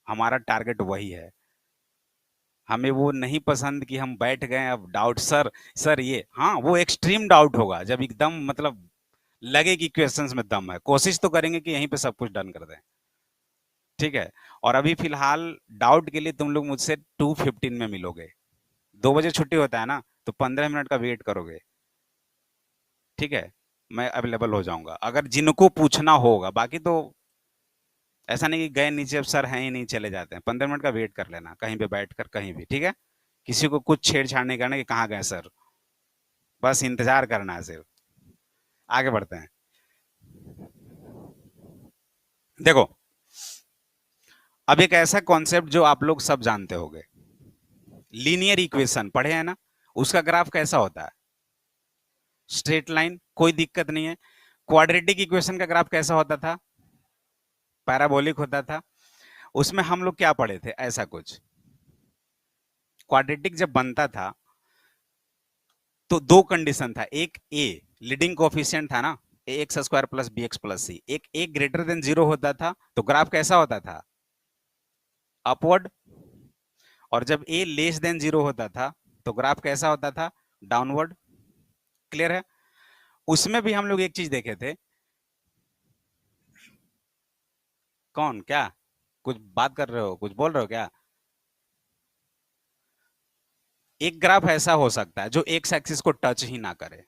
हमारा टारगेट वही है। हमें वो नहीं पसंद कि हम बैठ गए अब डाउट, सर सर ये, हाँ वो एक्सट्रीम डाउट होगा जब एकदम मतलब लगे कि क्वेश्चंस में दम है। कोशिश तो करेंगे कि यहीं पे सब कुछ डन कर दें। ठीक है, और अभी फिलहाल डाउट के लिए तुम लोग मुझसे 2:15 में मिलोगे। 2 बजे छुट्टी होता है ना, तो 15 मिनट का वेट करोगे। ठीक है, मैं अवेलेबल हो जाऊंगा अगर जिनको पूछना होगा। बाकी तो ऐसा नहीं कि गए नीचे अब सर हैं ही नहीं चले जाते हैं। 15 मिनट का वेट कर लेना कहीं पे बैठ कर, कहीं भी। ठीक है, किसी को कुछ छेड़छाड़ नहीं करना कि कहाँ गए सर, बस इंतजार करना है सिर्फ। आगे बढ़ते हैं। देखो, अब एक ऐसा कॉन्सेप्ट जो आप लोग सब जानते होंगे, लीनियर इक्वेशन पढ़े हैं ना, उसका ग्राफ कैसा होता है? स्ट्रेट लाइन, कोई दिक्कत नहीं है। क्वाड्रेटिक इक्वेशन का ग्राफ कैसा होता था? पैराबोलिक होता था। उसमें हम लोग क्या पढ़े थे? ऐसा कुछ, क्वाड्रेटिक जब बनता था तो दो कंडीशन था, एक ए लीडिंग कोफिशिएंट था ना, A x square plus B x plus C, एक ए ग्रेटर देन जीरो होता था तो ग्राफ कैसा होता था? अपवर्ड। और जब ए लेस देन जीरो होता था तो ग्राफ कैसा होता था? डाउनवर्ड। क्लियर है? उसमें भी हम लोग एक चीज देखे थे। कौन, क्या कुछ बात कर रहे हो, कुछ बोल रहे हो क्या? एक ग्राफ ऐसा हो सकता है जो एक्स एक्सिस को टच ही ना करे।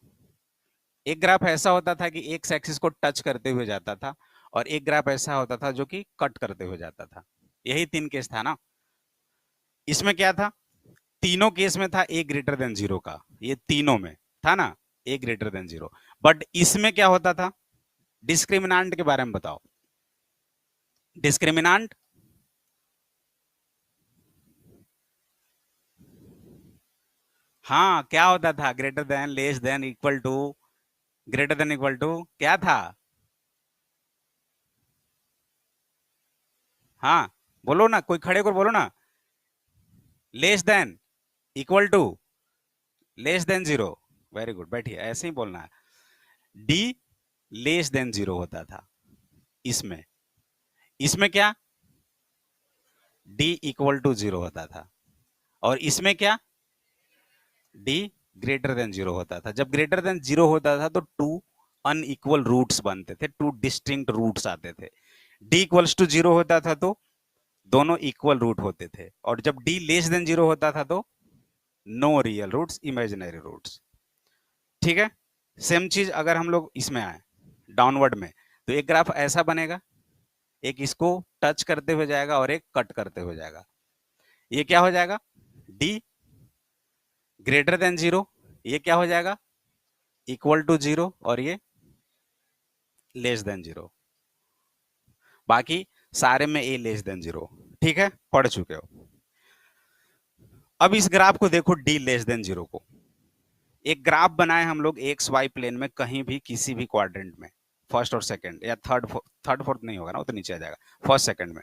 एक ग्राफ ऐसा होता था कि एक्स एक्सिस को टच करते हुए जाता था, और एक ग्राफ ऐसा होता था जो कि कट करते हुए जाता था। यही तीन केस था ना। इसमें क्या था? तीनों केस में था ए ग्रेटर देन जीरो का, ये तीनों में था ना, ए ग्रेटर देन जीरो। बट इसमें क्या होता था? डिस्क्रिमिनांट के बारे में बताओ। डिस्क्रिमिनांट, हाँ क्या होता था? Greater than, less than, equal to. Greater than equal to क्या था? हाँ बोलो ना, कोई खड़े को बोलो ना। Less than, equal to, less than zero. Very good, बैठिए, ऐसे ही बोलना है। डी लेस देन जीरो होता था इसमें। इसमें क्या? डी इक्वल टू जीरो होता था। और इसमें क्या? डी ग्रेटर देन जीरो होता था। जब ग्रेटर देन जीरो होता था तो टू अनइक्वल रूट्स बनते थे, टू डिस्टिंक्ट रूट्स आते थे। डी इक्वल्स टू जीरो होता था तो दोनों इक्वल रूट होते थे, और जब डी लेस देन जीरो होता था तो no real roots, imaginary roots. ठीक है? सेम चीज अगर हम लोग इसमें आए, डाउनवर्ड में, तो एक ग्राफ ऐसा बनेगा, एक इसको टच करते हुए जाएगा और एक कट करते हुए जाएगा। ये क्या हो जाएगा? डी ग्रेटर देन जीरो, ये क्या हो जाएगा? इक्वल टू जीरो, और ये लेस देन जीरो। बाकी सारे में ए लेस देन जीरो। ठीक है, पढ़ चुके हो। अब इस ग्राफ को देखो, डी लेस देन जीरो को। एक ग्राफ बनाए हम लोग एक्स वाई प्लेन में, कहीं भी किसी भी क्वाड्रेंट में, फर्स्ट और सेकंड, या थर्ड, थर्ड फोर्थ नहीं होगा ना, वो तो नीचे आ जाएगा, फर्स्ट सेकंड में।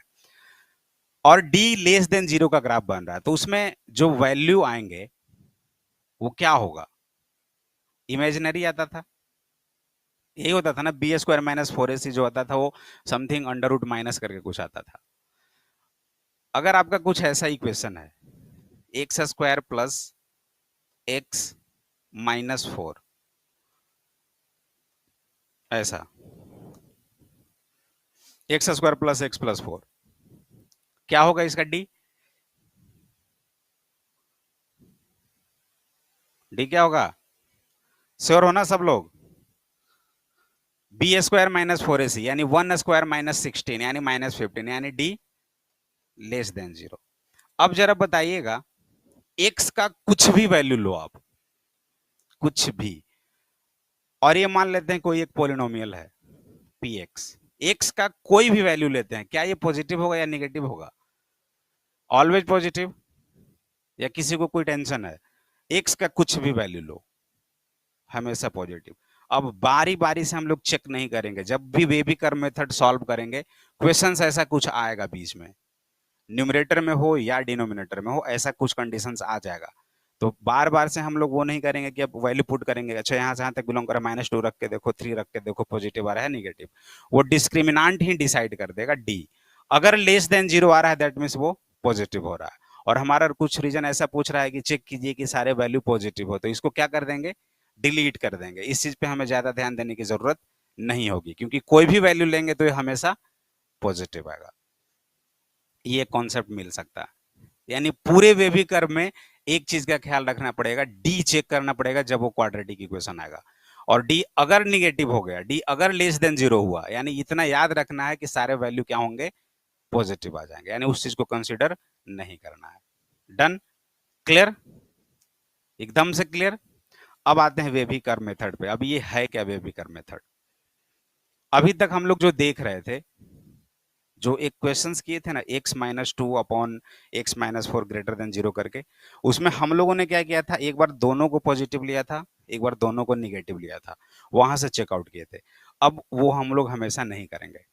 और डी लेस देन जीरो का ग्राफ बन रहा है, तो उसमें जो वैल्यू आएंगे वो क्या होगा? इमेजिनरी आता था। यही होता था ना, बी स्क्वायर माइनस फोर ए सी जो आता था वो समथिंग अंडर रूट माइनस करके कुछ आता था। अगर आपका कुछ ऐसा इक्वेशन है, x square plus x minus four, ऐसा, x square plus x plus four, क्या होगा इसका डी? डी क्या होगा? श्योर हो ना सब लोग? बी स्क्वायर माइनस फोर ए सी, यानी वन स्क्वायर माइनस सिक्सटीन, यानी माइनस फिफ्टीन, यानी डी लेस देन जीरो। अब जरा बताइएगा, एक्स का कुछ भी वैल्यू लो आप, कुछ भी, और ये मान लेते हैं कोई एक पोलिनोमियल है पी एक्स, एक्स का कोई भी वैल्यू लेते हैं, क्या ये पॉजिटिव होगा या निगेटिव होगा? Always positive. या किसी को कोई टेंशन है? एक्स का कुछ भी वैल्यू लो, हमेशा पॉजिटिव। अब बारी बारी से हम लोग चेक नहीं करेंगे, जब भी वेबिकर मेथड सॉल्व करेंगे, क्वेश्चंस ऐसा कुछ आएगा बीच में, न्यूमरेटर में हो या डिनोमिनेटर में हो, ऐसा कुछ कंडीशंस आ जाएगा। तो बार बार से हम लोग वो नहीं करेंगे कि अब वैल्यू पुट करेंगे, अच्छा यहाँ से यहाँ तक बिलोंग कर, माइनस टू रख के देखो, थ्री रख के देखो, पॉजिटिव आ रहा है निगेटिव। वो डिस्क्रिमिनांट ही डिसाइड कर देगा, डी। अगर लेस देन जीरो आ रहा है दैट मीन्स वो पॉजिटिव हो रहा है। और हमारा कुछ रीजन ऐसा पूछ रहा है कि चेक कीजिए कि सारे वैल्यू पॉजिटिव हो, तो इसको क्या कर देंगे? डिलीट कर देंगे। इस चीज पे हमें ज्यादा ध्यान देने की जरूरत नहीं होगी, क्योंकि कोई भी वैल्यू लेंगे तो ये हमेशा पॉजिटिव आएगा। ये कॉन्सेप्ट मिल सकता है। यानी पूरे वेवी कर्व में एक चीज का ख्याल रखना पड़ेगा, डी चेक करना पड़ेगा जब वो क्वाड्रेटिक इक्वेशन आएगा। और डी अगर निगेटिव हो गया, डी अगर लेस देन जीरो हुआ, यानी इतना याद रखना है कि सारे वैल्यू क्या होंगे? पॉजिटिव आ जाएंगे, यानी उस चीज को कंसिडर नहीं करना है। डन? क्लियर, एकदम से क्लियर। अब आते हैं वेवी कर्व मेथड पे। अब ये है क्या वेवी कर्व मेथड? अभी तक हम लोग जो देख रहे थे, जो एक क्वेश्चंस किए थे ना, x-2 upon x-4 greater than 0 करके, उसमें हम लोगों ने क्या किया था, एक बार दोनों को पॉजिटिव लिया था, एक बार दोनों को निगेटिव लिया था, वहां से चेकआउट किए थे। अब वो हम लोग हमेशा नहीं करेंगे।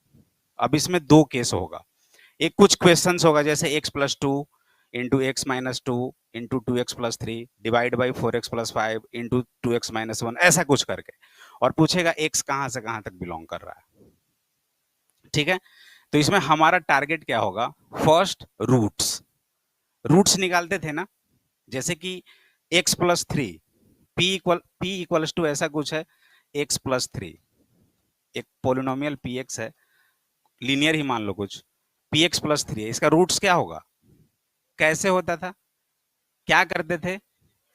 अब इसमें दो केस होगा। एक कुछ क्वेश्चंस होगा जैसे x+2 into x-2 into 2x+3 divide by 4x+5 into 2x-1, ऐसा कुछ करके, और पूछेगा x कहां से कहां तक बिलोंग कर रहा है। ठीक है, तो इसमें हमारा टारगेट क्या होगा? फर्स्ट रूट्स, रूट्स निकालते थे ना, जैसे कि x+3, p इक्वल्स टू ऐसा कुछ है, x+3, एक पोलिनोमियल px है, लीनियर ही मान लो कुछ, px+3 है, इसका रूट्स क्या होगा? कैसे होता था, क्या करते थे?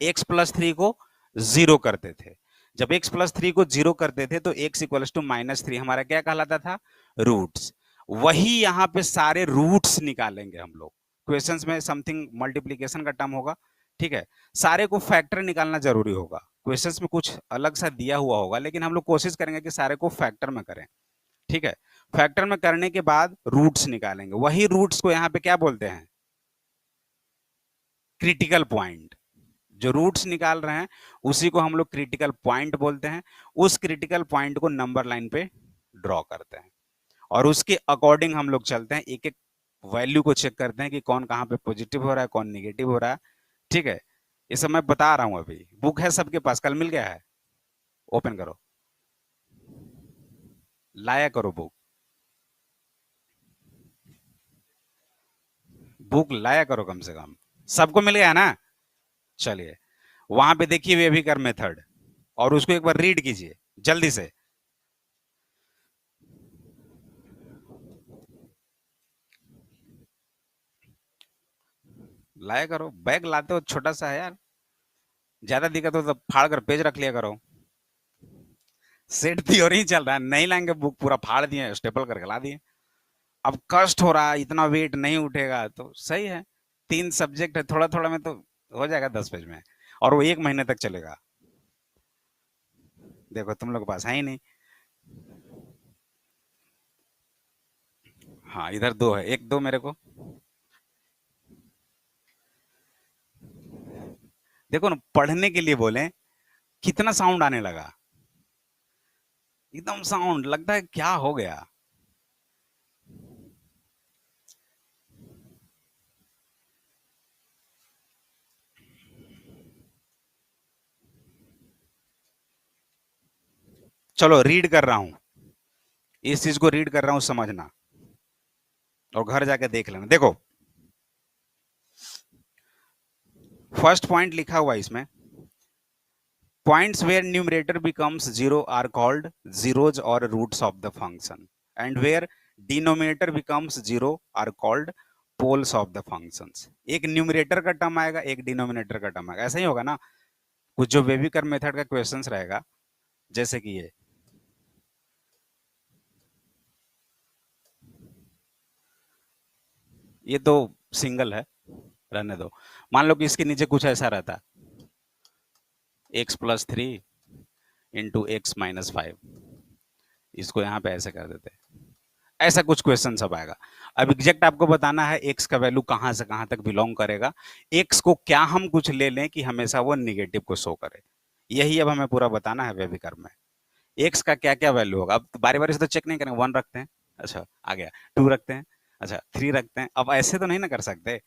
x+3 को जीरो करते थे। जब x+3 को जीरो करते थे तो x=-3 हमारा क्या कहलाता था? रूट्स। वही यहां पे सारे रूट्स निकालेंगे हम लोग। क्वेश्चंस में समथिंग मल्टीप्लीकेशन का टर्म होगा, ठीक है, सारे को फैक्टर निकालना जरूरी होगा। क्वेश्चंस में कुछ अलग सा दिया हुआ होगा, लेकिन हम लोग कोशिश करेंगे कि सारे को फैक्टर में करें। ठीक है, फैक्टर में करने के बाद रूट्स निकालेंगे। वही रूट्स को यहाँ पे क्या बोलते हैं? Critical point. जो रूट्स निकाल रहे हैं उसी को हम लोग क्रिटिकल पॉइंट बोलते हैं। उस क्रिटिकल पॉइंट को नंबर लाइन पे ड्रॉ करते हैं और उसके अकॉर्डिंग हम लोग चलते हैं, एक एक वैल्यू को चेक करते हैं कि कौन कहां पे पॉजिटिव हो रहा है, कौन निगेटिव हो रहा है। ठीक है, ये सब मैं बता रहा हूं। अभी बुक है सबके पास, कल मिल गया है, ओपन करो, लाया करो बुक, बुक लाया करो कम से कम। सबको मिल गया ना? चलिए, वहां पे देखिए वे भी कर मेथड, और उसको एक बार रीड कीजिए जल्दी से। लाया करो, बैग लाते हो छोटा सा है यार, ज्यादा दिक्कत हो तो फाड़ कर पेज रख लिया करो। सेट थ्योरी ही चल रहा है, नहीं लाएंगे बुक, पूरा फाड़ दिए, स्टेपल करके ला दिए। अब कष्ट हो रहा है, इतना वेट नहीं उठेगा तो सही है। 3 सब्जेक्ट है, थोड़ा थोड़ा में तो हो जाएगा 10 पेज में, और वो 1 महीने तक चलेगा। देखो तुम लोग के पास है ही नहीं। हाँ, इधर दो है, एक दो मेरे को। देखो ना, पढ़ने के लिए बोले, कितना साउंड आने लगा, एकदम साउंड लगता है क्या हो गया। चलो रीड कर रहा हूं, इस चीज को रीड कर रहा हूं, समझना, और घर जाके देख लेना। देखो, फर्स्ट पॉइंट लिखा हुआ है इसमें, points where numerator becomes 0 are called zeros or roots of the function, and where denominator becomes 0 are called poles of the functions। एक न्यूमरेटर का टर्म आएगा, एक डिनोमिनेटर का टर्म आएगा, ऐसा ही होगा ना? कुछ जो वेविकर मेथड का क्वेश्चंस रहेगा, जैसे कि ये तो सिंगल है, रहने दो। मान लो कि इसके नीचे कुछ ऐसा रहता, x+3 इंटू x-5, इसको यहाँ पे ऐसे कर देते, ऐसा कुछ क्वेश्चन सब आएगा। अब एग्जैक्ट आपको बताना है एक्स का वैल्यू कहां से कहां तक बिलोंग करेगा, एक्स को क्या हम कुछ ले लें कि हमेशा वो निगेटिव को शो करे, यही अब हमें पूरा बताना है वेविकर में। एक्स का क्या क्या वैल्यू होगा, अब बारी बारी से तो चेक नहीं करेंगे, 1 रखते हैं, अच्छा आ गया, 2 रखते हैं, अच्छा 3 रखते हैं। अब ऐसे तो नहीं ना कर सकते,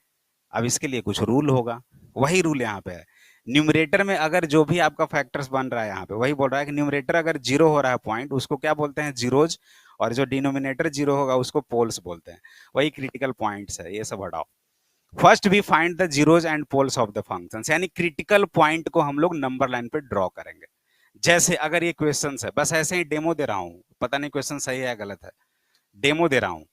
अब इसके लिए कुछ रूल होगा, वही रूल यहाँ पे है। न्यूमरेटर में अगर जो भी आपका फैक्टर्स बन रहा है, यहाँ पे वही बोल रहा है कि न्यूमरेटर अगर जीरो हो रहा है पॉइंट, उसको क्या बोलते हैं? जीरोज, और जो डिनोमिनेटर जीरो होगा उसको पोल्स बोलते हैं। वही क्रिटिकल पॉइंट्स है, ये सब हटाओ। First we find the zeros and poles of the functions, यानी क्रिटिकल पॉइंट को हम लोग नंबर लाइन पे ड्रॉ करेंगे। जैसे अगर ये क्वेश्चन है, बस ऐसे ही डेमो दे रहा हूँ, पता नहीं क्वेश्चन सही है या गलत है, डेमो दे रहा हूँ।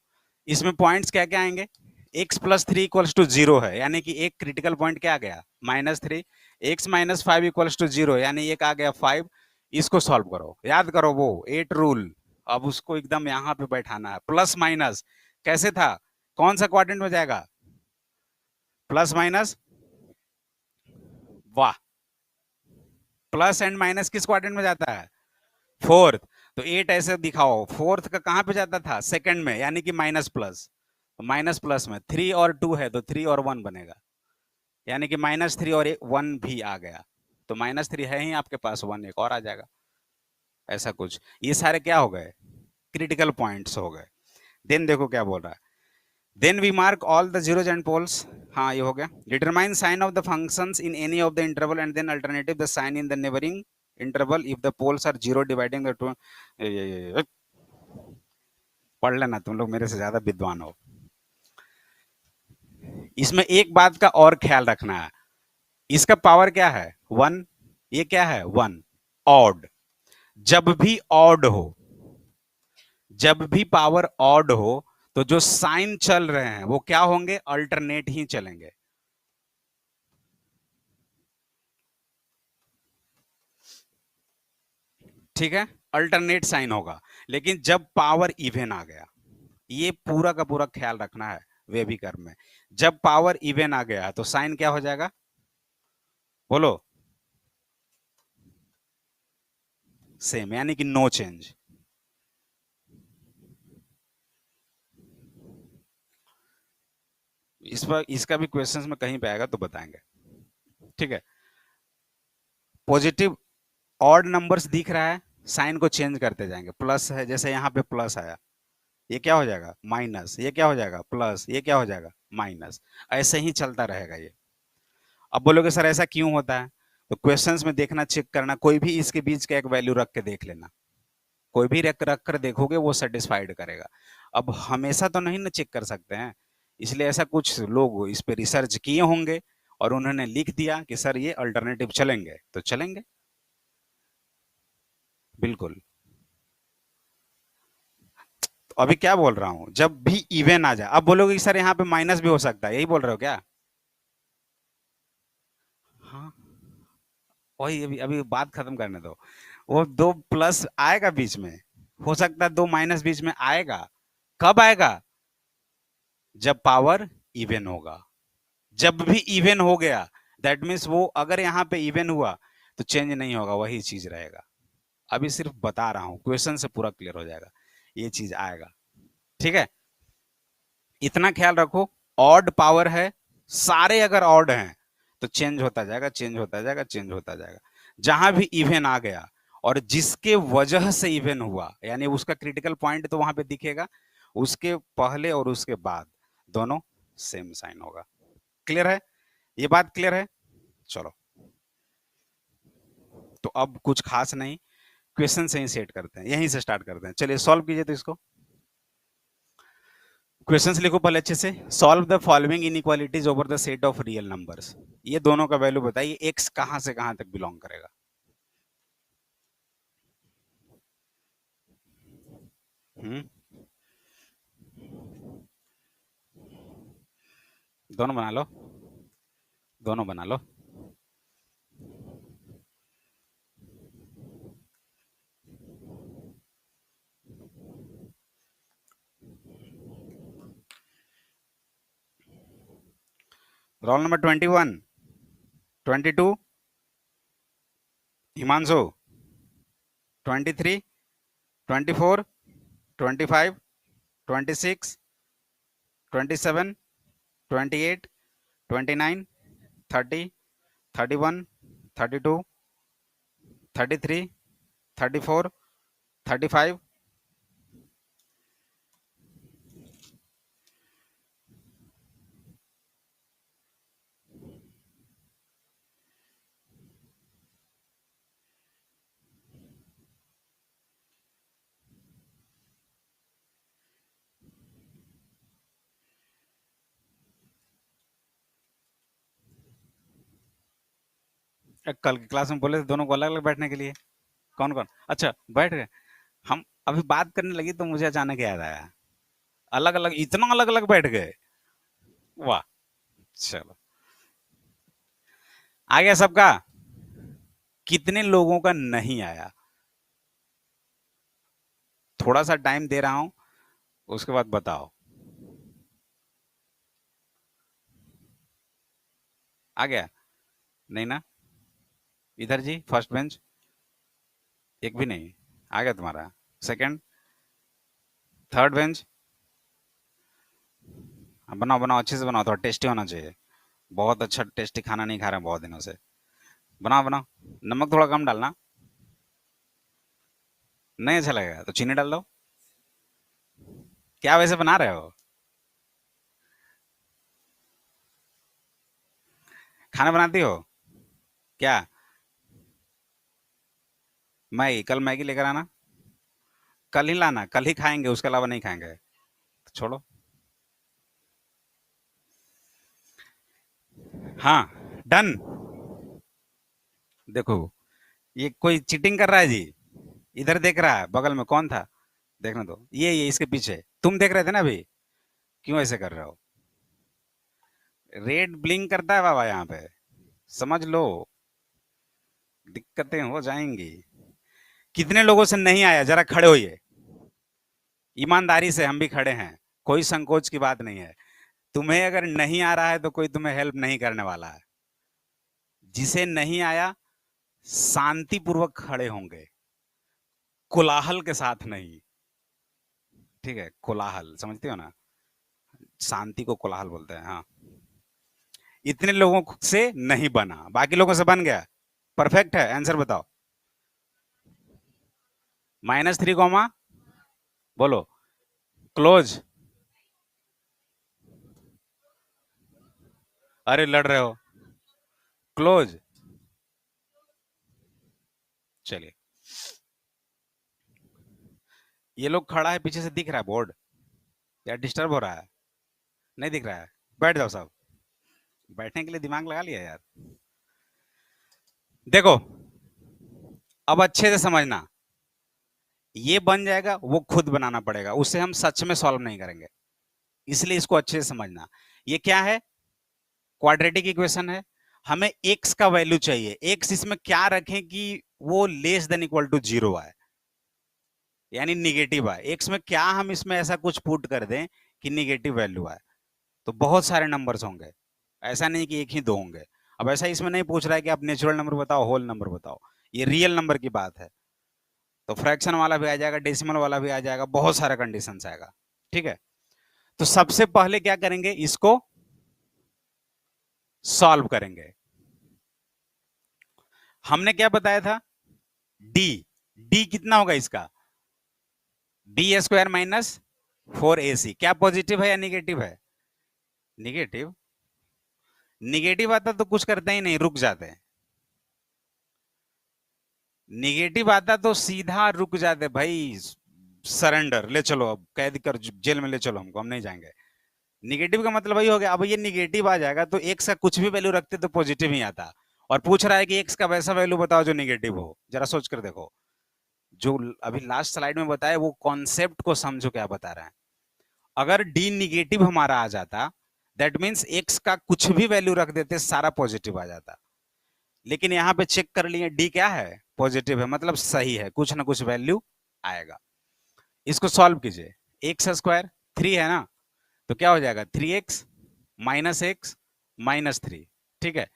इसमें पॉइंट्स क्या क्या आएंगे? x+3 = 0 है, यानी कि एक क्रिटिकल पॉइंट क्या आ गया? -3। x-5 = 0, यानी एक आ गया 5। इसको सॉल्व करो, याद करो वो 8 रूल। अब उसको एकदम यहाँ पे बैठाना है। प्लस माइनस कैसे था, कौन सा क्वाड्रेंट में जाएगा? प्लस माइनस वाह, प्लस एंड माइनस किस क्वाड्रेंट में जाता है? फोर्थ। तो 8 ऐसे दिखाओ, फोर्थ का कहां पे जाता था? सेकंड में, यानी कि माइनस प्लस। माइनस प्लस में 3 और 2 है तो 3 और 1 बनेगा, यानी कि -3 और 1 भी आ गया। तो -3 है ही आपके पास, 1 एक और आ जाएगा। ऐसा कुछ, ये सारे क्या हो गए? क्रिटिकल पॉइंट्स हो गए। देन देखो क्या बोल रहा है, then we mark all the zeros and poles. हाँ, ये हो गया। Determine sign of the functions in any of the interval and then alternative the sign in the neighbouring interval if the poles are zero dividing the two. पढ़ लेना, तुम लोग मेरे से ज्यादा विद्वान हो। इसमें एक बात का और ख्याल रखना है, इसका पावर क्या है? 1। ये क्या है? 1। ऑड। जब भी ऑड हो, जब भी पावर ऑड हो, तो जो साइन चल रहे हैं वो क्या होंगे? अल्टरनेट ही चलेंगे। ठीक है, अल्टरनेट साइन होगा। लेकिन जब पावर इवन आ गया, ये पूरा का पूरा ख्याल रखना है वेवी कर्व में। जब पावर इवन आ गया तो साइन क्या हो जाएगा? बोलो। सेम, यानी कि नो चेंज। इस पर इसका भी क्वेश्चंस में कहीं पे आएगा तो बताएंगे। ठीक है, पॉजिटिव ऑड नंबर्स दिख रहा है, साइन को चेंज करते जाएंगे। प्लस है, जैसे यहाँ पे प्लस आया, ये क्या हो जाएगा? माइनस। ये क्या हो जाएगा? प्लस। ये क्या हो जाएगा? माइनस। ऐसे ही चलता रहेगा ये। अब बोलोगे सर ऐसा क्यों होता है? तो क्वेश्चंस में देखना, चेक करना, कोई भी इसके बीच का एक वैल्यू रख के देख लेना। कोई भी रख रख कर देखोगे वो सेटिस्फाइड करेगा। अब हमेशा तो नहीं ना चेक कर सकते हैं, इसलिए ऐसा कुछ लोग इस पे रिसर्च किए होंगे और उन्होंने लिख दिया कि सर ये अल्टरनेटिव चलेंगे तो चलेंगे। बिल्कुल। तो अभी क्या बोल रहा हूं, जब भी इवन आ जाए। अब बोलोगे कि सर यहाँ पे माइनस भी हो सकता है, यही बोल रहे हो क्या? हाँ, वही, अभी अभी बात खत्म करने दो। वो दो प्लस आएगा बीच में, हो सकता है दो माइनस बीच में आएगा। कब आएगा? जब पावर इवन होगा। जब भी इवन हो गया, दैट मीन्स वो अगर यहाँ पे इवन हुआ तो चेंज नहीं होगा, वही चीज रहेगा। अभी सिर्फ बता रहा हूँ, क्वेश्चन से पूरा क्लियर हो जाएगा, ये चीज आएगा। ठीक है, इतना ख्याल रखो। ऑड पावर है, सारे अगर ऑड हैं तो चेंज होता जाएगा, चेंज होता जाएगा, चेंज होता जाएगा। जहां भी इवन आ गया और जिसके वजह से इवन हुआ, यानी उसका क्रिटिकल पॉइंट तो वहां पे दिखेगा, उसके पहले और उसके बाद दोनों सेम साइन होगा। क्लियर है? ये बात क्लियर है? चलो, तो अब कुछ खास नहीं, क्वेश्चन से ही सेट करते हैं, यहीं से स्टार्ट करते हैं। चलिए सॉल्व कीजिए तो इसको। क्वेश्चंस लिखो पहले अच्छे से। Solve the following inequalities over the set of real numbers. ये दोनों का वैल्यू बताइए, एक्स कहां से कहां तक बिलोंग करेगा? हम्म, दोनों बना लो, दोनों बना लो। Roll number 21, 22, Himanshu, 23, 24, 25, 26, 27, 28, 29, 30, 31, 32, 33, 34, 35। कल की क्लास में बोले थे दोनों को अलग अलग बैठने के लिए। कौन कौन? अच्छा, बैठ गए। हम अभी बात करने लगी तो मुझे अचानक याद आया, अलग अलग, इतना अलग अलग बैठ गए। वाह, चलो। आ गया सबका? कितने लोगों का नहीं आया? थोड़ा सा टाइम दे रहा हूं, उसके बाद बताओ। आ गया? नहीं ना? इधर जी फर्स्ट बेंच, एक भी नहीं आ गया तुम्हारा। सेकंड, थर्ड बेंच, बनाओ बनाओ अच्छे से बनाओ, थोड़ा टेस्टी होना चाहिए। बहुत अच्छा टेस्टी खाना नहीं खा रहे हैं बहुत दिनों से। बनाओ बनाओ, नमक थोड़ा कम डालना। नहीं अच्छा लगेगा तो चीनी डाल दो। क्या वैसे बना रहे हो? खाना बनाती हो क्या? मैगी, कल मैगी लेकर आना। कल ही लाना, कल ही खाएंगे, उसके अलावा नहीं खाएंगे। तो छोड़ो। हाँ, डन। देखो, ये कोई चीटिंग कर रहा है जी। इधर देख रहा है, बगल में कौन था? देखने दो, ये इसके पीछे तुम देख रहे थे ना अभी। क्यों ऐसे कर रहे हो? रेड ब्लिंक करता है बाबा यहाँ पे, समझ लो। दिक्कतें हो जाएंगी। कितने लोगों से नहीं आया, जरा खड़े होइए। ईमानदारी से हम भी खड़े हैं, कोई संकोच की बात नहीं है। तुम्हें अगर नहीं आ रहा है तो कोई तुम्हें हेल्प नहीं करने वाला है। जिसे नहीं आया, शांतिपूर्वक खड़े होंगे, कोलाहल के साथ नहीं। ठीक है, कोलाहल समझते हो ना? शांति को कोलाहल बोलते हैं, हाँ। इतने लोगों से नहीं बना, बाकी लोगों से बन गया। परफेक्ट है, आंसर बताओ। -3 बोलो। क्लोज। अरे लड़ रहे हो। क्लोज। चलिए, ये लोग खड़ा है पीछे से, दिख रहा है बोर्ड या डिस्टर्ब हो रहा है? नहीं दिख रहा है? बैठ जाओ सब। बैठने के लिए दिमाग लगा लिया यार। देखो, अब अच्छे से समझना। ये बन जाएगा, वो खुद बनाना पड़ेगा, उसे हम सच में सॉल्व नहीं करेंगे। इसलिए इसको अच्छे से समझना। ये क्या है? क्वाड्रेटिक इक्वेशन है। हमें एक्स का वैल्यू चाहिए। एक्स इसमें क्या रखें कि वो लेस देन इक्वल टू 0 आए, यानी निगेटिव आए। एक्स में क्या हम इसमें ऐसा कुछ पुट कर दें कि निगेटिव वैल्यू आए। तो बहुत सारे नंबर्स होंगे, ऐसा नहीं कि एक ही दो होंगे। अब ऐसा इसमें नहीं पूछ रहा है कि आप नेचुरल नंबर बताओ, होल नंबर बताओ। ये रियल नंबर की बात है। तो फ्रैक्शन वाला भी आ जाएगा, डेसिमल वाला भी आ जाएगा, बहुत सारा कंडीशन आएगा। ठीक है, तो सबसे पहले क्या करेंगे, इसको सॉल्व करेंगे। हमने क्या बताया था? डी। डी कितना होगा इसका? D² - 4AC। क्या पॉजिटिव है या निगेटिव है? निगेटिव। निगेटिव आता तो कुछ करते ही नहीं, रुक जाते हैं। निगेटिव आता तो सीधा रुक जाते भाई। सरेंडर, ले चलो, अब कैद कर जेल में ले चलो हमको, हम नहीं जाएंगे। निगेटिव का मतलब वही हो गया। अब ये निगेटिव आ जाएगा तो एक्स का कुछ भी वैल्यू रखते तो पॉजिटिव ही आता। और पूछ रहा है कि एक्स का वैसा वैल्यू बताओ जो निगेटिव हो। जरा सोच कर देखो, जो अभी लास्ट स्लाइड में बताया वो कॉन्सेप्ट को समझो क्या बता रहे हैं। अगर डी निगेटिव हमारा आ जाता, दैट मीन्स एक्स का कुछ भी वैल्यू रख देते, सारा पॉजिटिव आ जाता। लेकिन यहाँ पे चेक कर लिए, डी क्या है? पॉजिटिव है, मतलब सही है, कुछ ना कुछ वैल्यू आएगा। इसको सॉल्व कीजिए। x² 3 है ना, तो क्या हो जाएगा? 3x -x -3। ठीक है,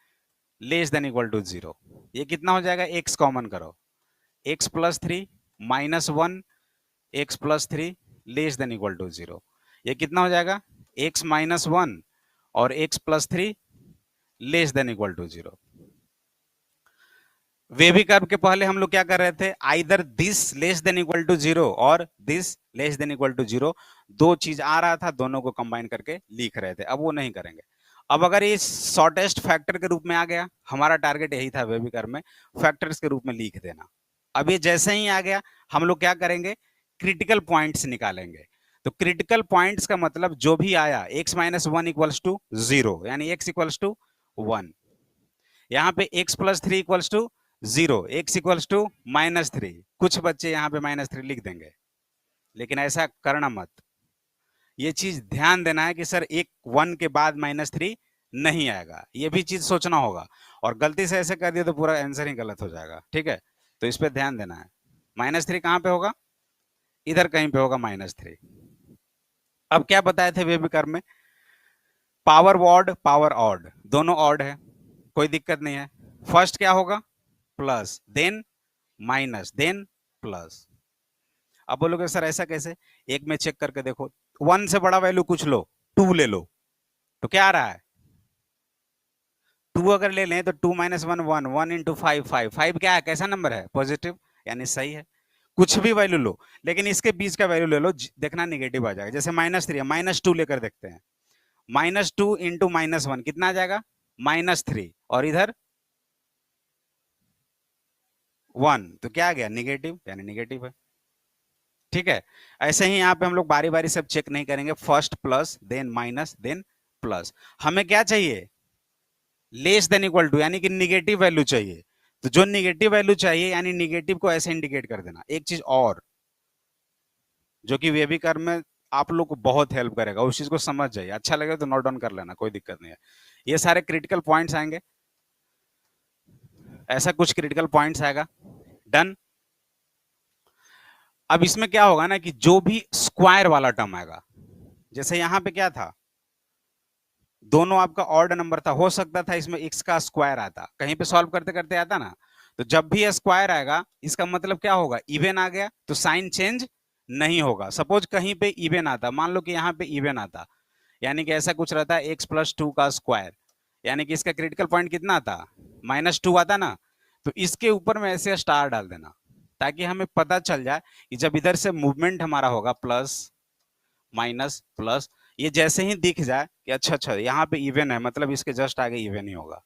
लेस देन इक्वल टू 0। ये कितना हो जाएगा? x कॉमन करो, x+3 -1 x+3 less than equal to 0। ये कितना हो जाएगा? x-1 और x+3 less than equal to 0। Wavy curve के पहले हम लोग क्या कर रहे थे? Either this less than equal to 0 और this less than equal to 0, दो चीज आ रहा था, दोनों को कंबाइन करके लिख रहे थे। अब वो नहीं करेंगे। अब अगर ये शॉर्टेस्ट फैक्टर के रूप में आ गया, हमारा टारगेट यही था वेवी कर्व में, फैक्टर्स के रूप में लिख देना। अब ये जैसे ही आ गया, हम लोग क्या करेंगे? क्रिटिकल पॉइंट्स निकालेंगे। तो क्रिटिकल पॉइंट्स का मतलब जो भी आया, x-1 इक्वल्स टू 0, यानी x इक्वल्स टू 1। यहाँ पे x+3 equals to 0, x equals to -3। कुछ बच्चे यहाँ पे -3 लिख देंगे, लेकिन ऐसा करना मत। ये चीज ध्यान देना है कि सर एक 1 के बाद -3 नहीं आएगा, ये भी चीज सोचना होगा। और गलती से ऐसे कर दिया तो पूरा आंसर ही गलत हो जाएगा। ठीक है, तो इस पर ध्यान देना है। -3 कहाँ पे होगा? इधर कहीं पे होगा -3। अब क्या बताए थे वेव कर्व में? पावर ऑड, पावर ऑड, दोनों ऑड है, कोई दिक्कत नहीं है। फर्स्ट क्या होगा? Plus then minus then plus. अब बोलोगे सर ऐसा कैसे, एक में चेक करके देखो, 1 से बड़ा वैल्यू कुछ लो, 2 ले लो, तो क्या आ रहा है, 2 अगर ले लें तो 2 माइनस 1 1, 1 इंटू 5 5, 5 क्या है, कैसा नंबर है, पॉजिटिव, यानी सही है। कुछ भी वैल्यू लो, लेकिन इसके बीच का वैल्यू ले लो, देखना निगेटिव आ जाएगा। जैसे -3 है, -2 लेकर देखते हैं, -2 इंटू -1 कितना आ जाएगा, -3, और इधर 1, तो क्या आ गया, निगेटिव, यानी निगेटिव है। ठीक है, ऐसे ही यहाँ पे हम लोग बारी बारी सब चेक नहीं करेंगे, first plus then minus then plus. हमें क्या चाहिए, लेस देन इक्वल टू, यानी कि निगेटिव वैल्यू चाहिए। तो जो निगेटिव वैल्यू चाहिए, यानी निगेटिव को ऐसे इंडिकेट कर देना। एक चीज और जो कि वे भी कर्म में आप लोग को बहुत हेल्प करेगा, उस चीज को समझ जाइए, अच्छा लगे तो नोट डाउन कर लेना, कोई दिक्कत नहीं है। ये सारे क्रिटिकल पॉइंट्स आएंगे, ऐसा कुछ क्रिटिकल पॉइंट्स आएगा, डन। अब इसमें क्या होगा ना कि जो भी स्क्वायर वाला टर्म आएगा, जैसे यहां पे क्या था, दोनों आपका ऑड नंबर था, हो सकता था इसमें x का स्क्वायर आता, कहीं पे सॉल्व करते करते आता ना, तो जब भी स्क्वायर आएगा इसका मतलब क्या होगा, इवन आ गया, तो साइन चेंज नहीं होगा। सपोज कहीं पे इवन आता, मान लो कि यहाँ पे इवन आता, यानी कि ऐसा कुछ रहता है x+2 का स्क्वायर, यानी कि इसका क्रिटिकल पॉइंट कितना आता, -2 आता ना, तो इसके ऊपर में ऐसे स्टार डाल देना, ताकि हमें पता चल जाए कि जब इधर से मूवमेंट हमारा होगा प्लस माइनस प्लस, ये जैसे ही दिख जाए कि अच्छा अच्छा यहाँ पे इवन है, मतलब इसके जस्ट आगे इवन ही होगा,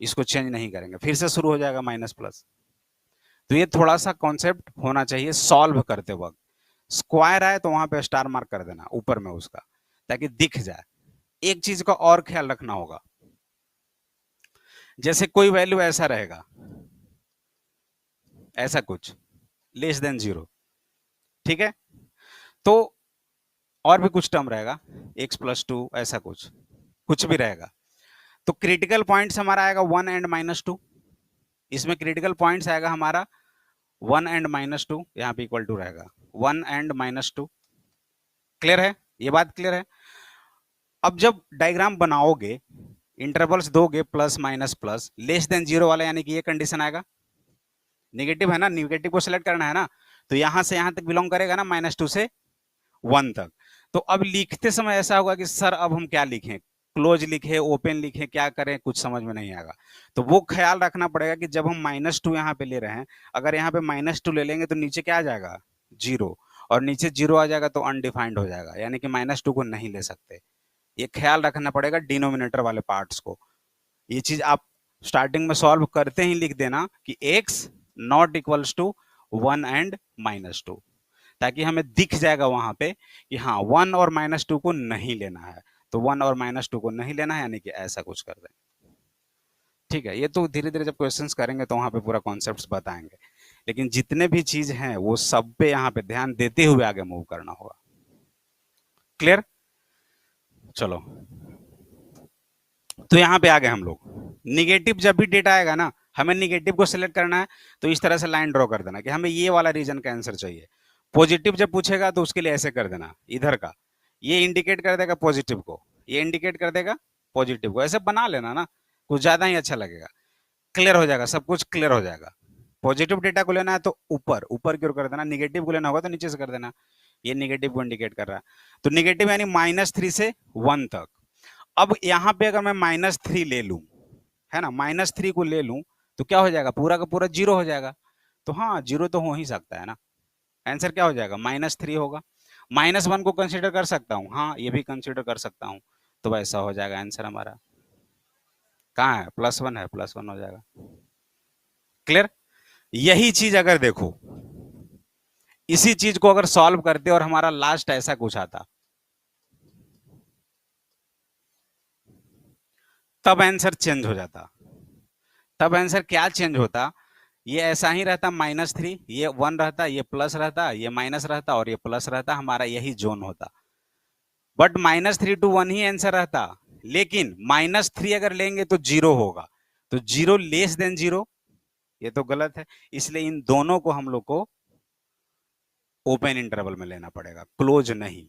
इसको चेंज नहीं करेंगे, फिर से शुरू हो जाएगा माइनस प्लस। तो ये थोड़ा सा कॉन्सेप्ट होना चाहिए सॉल्व करते वक्त, स्क्वायर आए तो वहां पे स्टार मार्क कर देना ऊपर में उसका, ताकि दिख जाए। एक चीज का और ख्याल रखना होगा, जैसे कोई वैल्यू ऐसा रहेगा, ऐसा कुछ लेस देन 0, ठीक है, तो और भी कुछ टर्म रहेगा, x+2, ऐसा कुछ कुछ भी रहेगा, तो क्रिटिकल पॉइंट्स हमारा आएगा 1 एंड -2, इसमें क्रिटिकल पॉइंट्स आएगा हमारा 1 एंड -2, यहाँ पे इक्वल टू रहेगा 1 एंड -2। क्लियर है, ये बात क्लियर है। अब जब डायग्राम बनाओगे, इंटरवल्स दोगे plus minus plus, less than 0 वाला, यानी कि ये कंडीशन आएगा, निगेटिव है ना, निगेटिव को सिलेक्ट करना है ना, तो यहां से यहां तक बिलोंग करेगा ना, -2 से 1 तक। तो अब लिखते समय ऐसा होगा कि सर अब हम क्या लिखें, क्लोज लिखे, ओपन लिखे, क्या करें, कुछ समझ में नहीं आएगा। तो वो ख्याल रखना पड़ेगा कि जब हम -2 यहाँ पे ले रहे हैं, अगर यहाँ पे -2 ले लेंगे तो नीचे क्या आ जाएगा, 0, और नीचे 0 आ जाएगा तो अनडिफाइंड हो जाएगा, यानी कि -2 को नहीं ले सकते। ये ख्याल रखना पड़ेगा डिनोमिनेटर वाले पार्ट्स को। ये चीज आप स्टार्टिंग में सॉल्व करते ही लिख देना कि x not equals to 1 and -2, ताकि हमें दिख जाएगा वहां पे कि हाँ 1 और -2 को नहीं लेना है, तो 1 और -2 को नहीं लेना है, यानी कि ऐसा कुछ कर दें। ठीक है, ये तो धीरे धीरे जब क्वेश्चंस करेंगे तो वहां पे पूरा कॉन्सेप्ट्स बताएंगे, लेकिन जितने भी चीज हैं वो सब पे यहाँ पे ध्यान देते हुए आगे मूव करना होगा। क्लियर, चलो, तो यहाँ पे आ गए हम लोग। निगेटिव जब भी डेटा आएगा ना, हमें निगेटिव को सिलेक्ट करना है, तो इस तरह से लाइन ड्रॉ कर देना कि हमें ये वाला रीजन का आंसर चाहिए। पॉजिटिव जब पूछेगा तो उसके लिए ऐसे कर देना, इधर का ये इंडिकेट कर देगा पॉजिटिव को, ये इंडिकेट कर देगा पॉजिटिव को, ऐसे बना लेना ना, कुछ ज्यादा ही अच्छा लगेगा, क्लियर हो जाएगा, सब कुछ क्लियर हो जाएगा। पॉजिटिव डेटा को लेना है तो ऊपर ऊपर की ओर कर देना, निगेटिव को लेना होगा तो नीचे से कर देना, ये निगेटिव को इंडिकेट कर रहा है, तो निगेटिव यानी -3 से 1 तक। अब यहां पे अगर मैं -3 ले लूं, है ना, -3 को ले लूं, तो क्या हो जाएगा, पूरा का पूरा 0 हो जाएगा। तो हाँ 0 तो हो ही सकता है ना, आंसर क्या हो जाएगा, -3 होगा। -1 को कंसीडर कर सकता हूँ, हाँ ये भी कंसीडर कर सकता हूँ, तो वैसा हो जाएगा आंसर हमारा। कहाँ है, +1 है, +1 हो जाएगा। क्लियर, यही चीज अगर देखो, इसी चीज को अगर सॉल्व करते और हमारा लास्ट ऐसा कुछ आता, तब आंसर चेंज हो जाता। तब आंसर क्या चेंज होता, ये ऐसा ही रहता -3, ये 1 रहता, ये प्लस रहता, ये माइनस रहता, और ये प्लस रहता, हमारा यही जोन होता। बट -3 to 1 ही आंसर रहता, लेकिन -3 अगर लेंगे तो 0 होगा, तो 0 लेस देन 0, ये तो गलत है, इसलिए इन दोनों को हम लोग को ओपन इंटरवल में लेना पड़ेगा, क्लोज नहीं।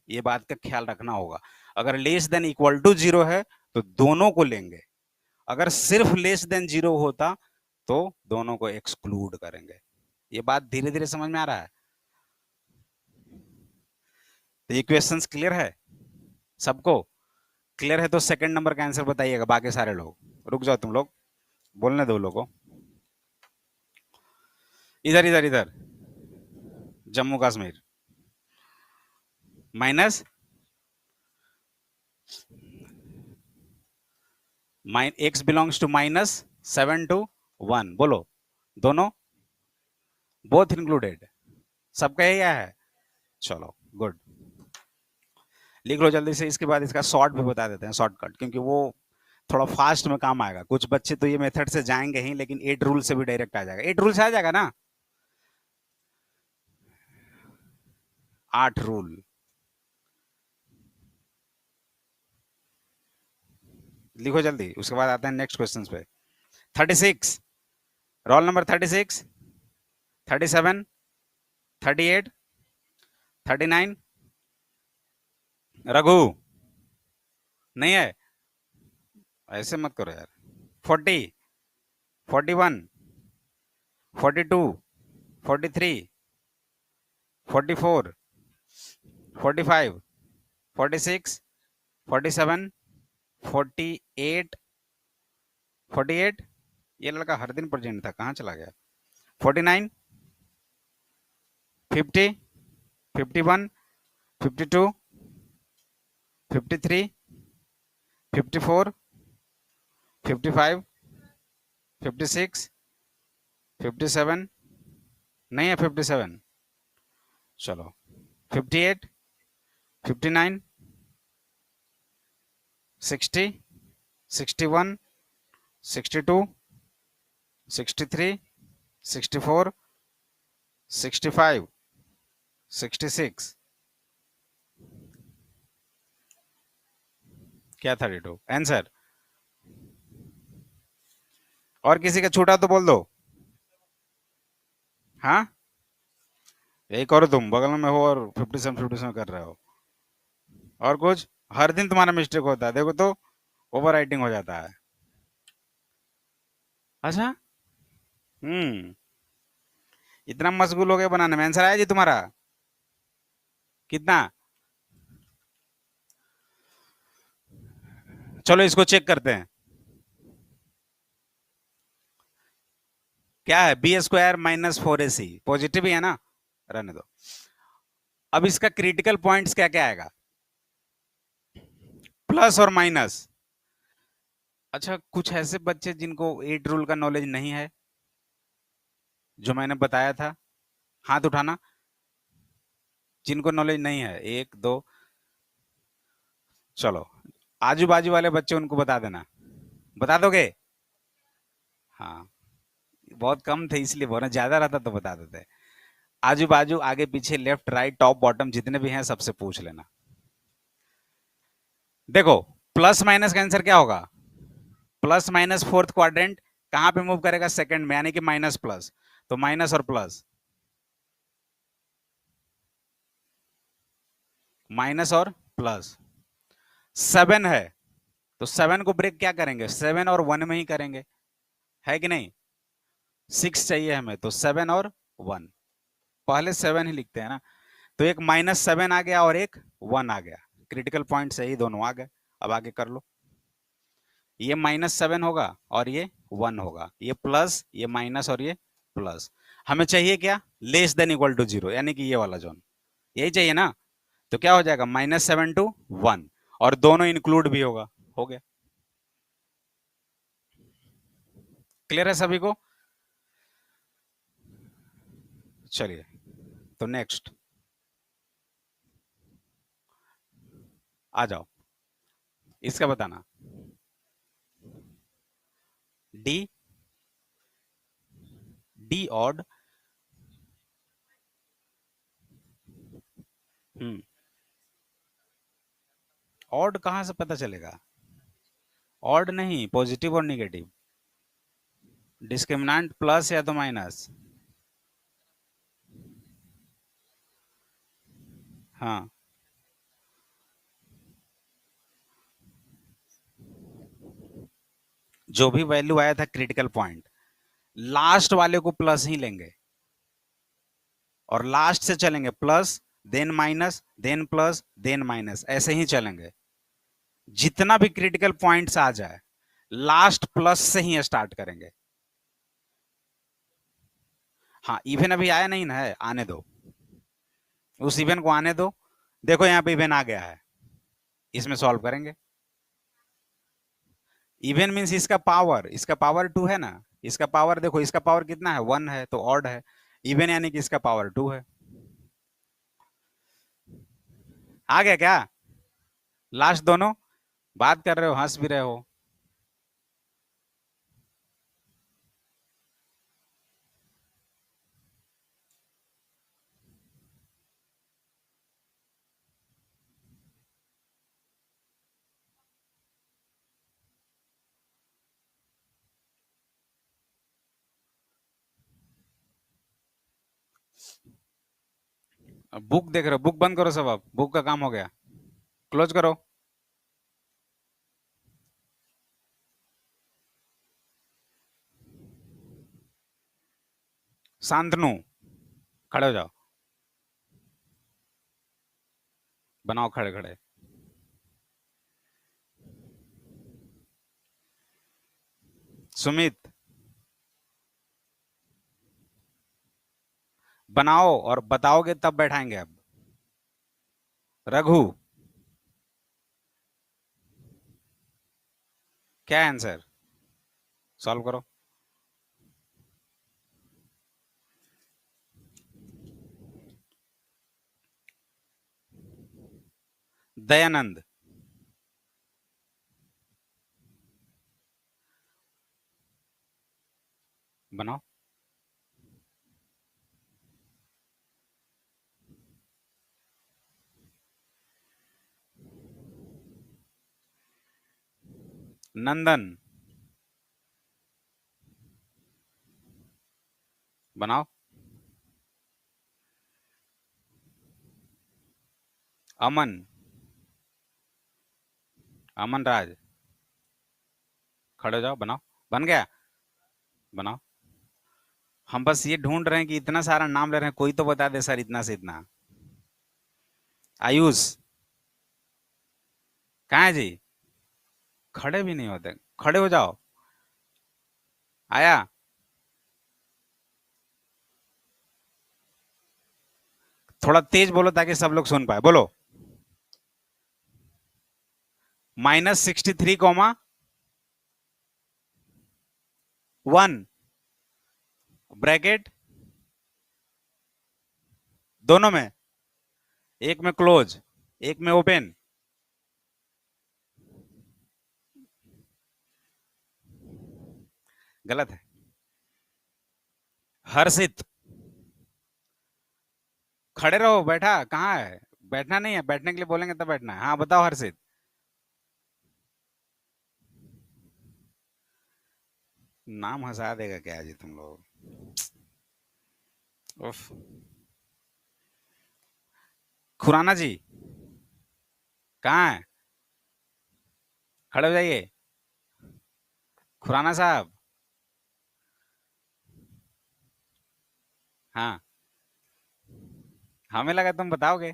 ये बात का ख्याल रखना होगा, अगर लेस देन इक्वल टू 0 है तो दोनों को लेंगे, अगर सिर्फ लेस देन 0 होता तो दोनों को एक्सक्लूड करेंगे। ये बात धीरे धीरे समझ में आ रहा है? तो ये क्वेश्चंस क्लियर है सबको? क्लियर है तो सेकंड नंबर का आंसर बताइएगा बाकी सारे लोग। रुक जाओ तुम लोग, बोलने दो लोगों को। इधर इधर इधर, Jammu Kashmir minus x belongs to -7 to 1, बोलो। दोनों, बोथ इंक्लूडेड, सबका यही है। चलो गुड, लिख लो जल्दी से। इसके बाद इसका शॉर्ट भी बता देते हैं, शॉर्टकट, क्योंकि वो थोड़ा फास्ट में काम आएगा। कुछ बच्चे तो ये मेथड से जाएंगे ही, लेकिन 8 रूल से भी डायरेक्ट आ जाएगा। 8 रूल से आ जाएगा ना? 8 रूल लिखो जल्दी, उसके बाद आते हैं नेक्स्ट क्वेश्चन पे। 36, रोल नंबर 36, 37, 38, 39, रघु नहीं है? ऐसे मत करो यार। 40, 41, 42, 43, 44, 45, 46, 47, 48, 48। ये लड़का हर दिन प्रेजेंट था, कहाँ चला गया? 49, 50, 51, 52, 53, 54, 55, 56, 57, नहीं है 57। चलो 58, 59, 60, 61, 62, 63, 64, 65, 66। क्या 32 आंसर? और किसी का छूटा तो बोल दो। हाँ, यही करो तुम, बगल में हो और 57 कर रहे हो। और कुछ? हर दिन तुम्हारा मिस्टेक होता है, देखो तो, ओवर राइटिंग हो जाता है। अच्छा, हम्म, इतना मशगूल हो गया बनाने में। आंसर आया जी तुम्हारा? कितना? चलो इसको चेक करते हैं। क्या है? B² - 4AC पॉजिटिव ही है ना? रहने दो। अब इसका क्रिटिकल पॉइंट्स क्या क्या आएगा? प्लस और माइनस। अच्छा, कुछ ऐसे बच्चे जिनको 8 रूल का नॉलेज नहीं है, जो मैंने बताया था, हाथ उठाना। जिनको नॉलेज नहीं है, 1 2, चलो। आजू बाजू वाले बच्चे, उनको बता देना। बता दोगे? हाँ, बहुत कम थे इसलिए बोला, ज्यादा रहता तो बता देते। आजू बाजू, आगे पीछे, लेफ्ट राइट टॉप बॉटम, जितने भी हैं सबसे पूछ लेना। देखो, प्लस माइनस का आंसर क्या होगा? प्लस माइनस फोर्थ क्वाड्रेंट कहां पे मूव करेगा? सेकंड में, यानी कि माइनस प्लस। तो माइनस और प्लस, माइनस और प्लस। 7 है, तो 7 को ब्रेक क्या करेंगे? 7 और 1 में ही करेंगे, है कि नहीं? 6 चाहिए हमें, तो 7 और 1, पहले 7 ही लिखते हैं ना। तो एक -7 आ गया और एक 1 आ गया। क्रिटिकल पॉइंट सही, दोनों आ गए। अब आगे कर लो। ये -7 होगा और ये 1 होगा, ये प्लस, ये माइनस और ये प्लस। हमें चाहिए क्या? << <0 यानी कि ये वाला जोन, यही चाहिए ना। तो क्या हो जाएगा? -7 to 1, और दोनों इंक्लूड भी होगा। हो गया। क्लियर है सभी को? चलिए, तो नेक्स्ट आ जाओ, इसका बताना। D, D odd. Hmm, odd कहां से पता चलेगा? ऑड नहीं, पॉजिटिव और निगेटिव। डिस्क्रिमिनेंट प्लस या तो माइनस। हाँ, जो भी वैल्यू आया था क्रिटिकल पॉइंट, लास्ट वाले को प्लस ही लेंगे और लास्ट से चलेंगे plus then minus then plus then minus, ऐसे ही चलेंगे। जितना भी क्रिटिकल पॉइंट्स आ जाए लास्ट प्लस से ही स्टार्ट करेंगे। हाँ, इवन अभी आया नहीं ना है, आने दो, उस इवन को आने दो। देखो यहाँ पे इवन आ गया है, इसमें सॉल्व करेंगे। इवन मीन्स इसका पावर 2 है ना, इसका पावर देखो, इसका पावर कितना है 1 है तो ऑड है। इवन यानी कि इसका पावर 2 है। आ गया क्या? लास्ट दोनों बात कर रहे हो, हंस भी रहे हो। बुक देख रहे हो? बुक बंद करो सब, अब बुक का काम हो गया, क्लोज करो। शांतनु, खड़े हो जाओ, बनाओ खड़े खड़े। सुमित, बनाओ और बताओगे तब बैठाएंगे। अब रघु, क्या है आंसर? सॉल्व करो। दयानंद, बनाओ। नंदन, बनाओ। अमन, अमन राज, खड़े हो जाओ, बनाओ। बन गया, बनाओ। हम बस ये ढूंढ रहे हैं कि इतना सारा नाम ले रहे हैं, कोई तो बता दे सर इतना से इतना। आयुष, कहाँ है जी? खड़े भी नहीं होते, खड़े हो जाओ। आया? थोड़ा तेज बोलो ताकि सब लोग सुन पाए, बोलो। -63, 1 ब्रैकेट दोनों में, एक में क्लोज एक में ओपन। गलत है। हर्षित, खड़े रहो, बैठा कहाँ है? बैठना नहीं है, बैठने के लिए बोलेंगे तब बैठना है। हाँ बताओ हर्षित। नाम हंसा देगा क्या जी तुम लोग? उफ। खुराना जी, कहाँ है? खड़े हो जाइए। खुराना साहब, हाँ, हमें लगा तुम बताओगे।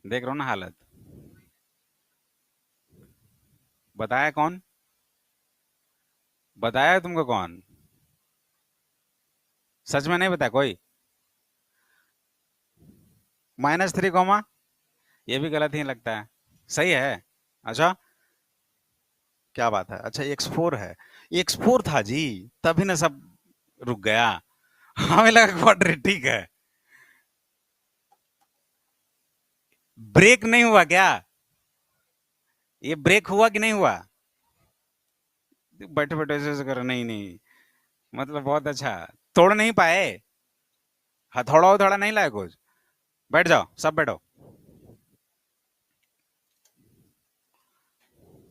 देख रहे हो ना हालत। बताया कौन? बताया तुमको कौन? सच में नहीं बताया कोई? -3, ये भी गलत ही लगता है। सही है। अच्छा, क्या बात है। अच्छा, x4 है। x4 था जी, तभी ना सब रुक गया। हमें लगा क्वाड्रेटिक है। ब्रेक नहीं हुआ क्या? ये ब्रेक हुआ कि नहीं हुआ? बैठे बैठे ऐसे कर, नहीं नहीं, मतलब बहुत अच्छा। तोड़ नहीं पाए। हथौड़ा उथौड़ा नहीं लाए कुछ? बैठ जाओ, सब बैठो।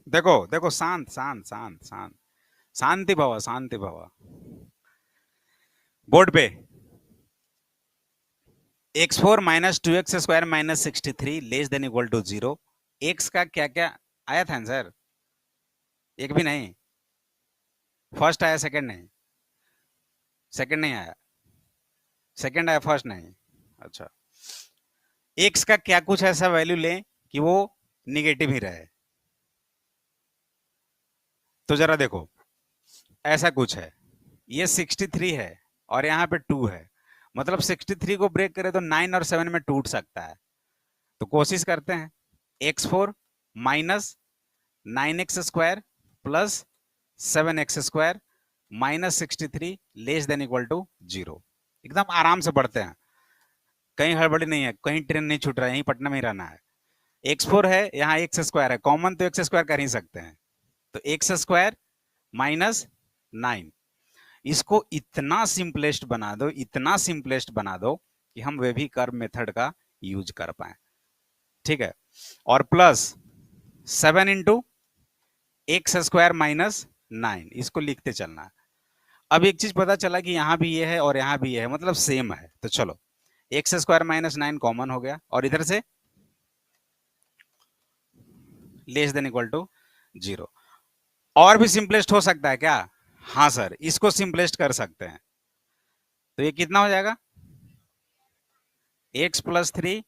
देखो देखो, शांत शांत शांत शांत, शांति भव शांति भव। बोर्ड पे x4 -2x² -63 less than equal to 0। X का क्या क्या आया था आंसर? एक भी नहीं। फर्स्ट आया सेकंड नहीं? सेकंड नहीं आया, सेकंड आया फर्स्ट नहीं। अच्छा, एक्स का क्या कुछ ऐसा वैल्यू लें कि वो निगेटिव ही रहे। तो जरा देखो, ऐसा कुछ है, ये 63 है और यहाँ पे 2 है, मतलब 63 को ब्रेक करे तो 9 और 7 में टूट सकता है। तो कोशिश करते हैं, x4 minus 9x² plus 7x² minus 63 less than equal to 0। एकदम आराम से बढ़ते हैं, कहीं हड़बड़ी नहीं है, कहीं ट्रेन नहीं छूट रहा है, यहीं पटना में ही रहना है। x4 है, यहाँ x² है, कॉमन तो x² कर ही सकते हैं। तो x² माइनस 9, इसको इतना सिंपलेस्ट बना दो, इतना सिंपलेस्ट बना दो कि हम वे भी कर्व मेथड का यूज कर पाए। ठीक है, और प्लस 7 इंटू x² माइनस 9, इसको लिखते चलना है। अब एक चीज पता चला कि यहां भी ये है और यहां भी ये है, मतलब सेम है। तो चलो, x² माइनस 9 कॉमन हो गया और इधर से लेस देन इक्वल टू 0। और भी सिंपलेस्ट हो सकता है क्या? हाँ सर, इसको सिंपलेस्ट कर सकते हैं। तो ये कितना हो जाएगा? x+3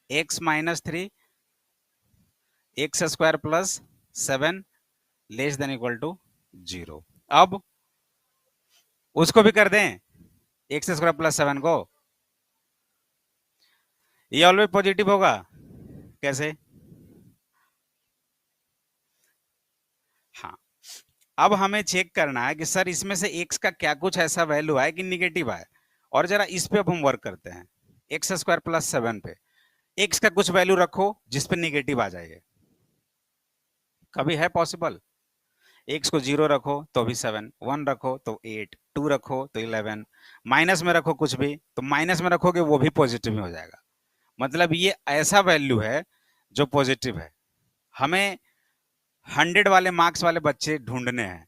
x-3 x² plus 7 less than equal to 0। अब उसको भी कर दें, x² प्लस 7 को, ये ऑलवेज पॉजिटिव होगा। कैसे? हाँ, अब हमें चेक करना है कि सर इसमें से x का क्या कुछ ऐसा वैल्यू है कि निगेटिव है, और जरा इस पे अब हम वर्क करते हैं, x² प्लस 7 पे x का कुछ वैल्यू रखो जिसपे निगेटिव आ जाएगा। कभी है पॉसिबल? एक्स को 0 रखो तो भी 7, 1 रखो तो 8, 2 रखो तो 11, माइनस में रखो कुछ भी तो माइनस में रखोगे वो भी पॉजिटिव में हो जाएगा। मतलब ये ऐसा वैल्यू है जो पॉजिटिव है। हमें 100 वाले मार्क्स वाले बच्चे ढूंढने हैं,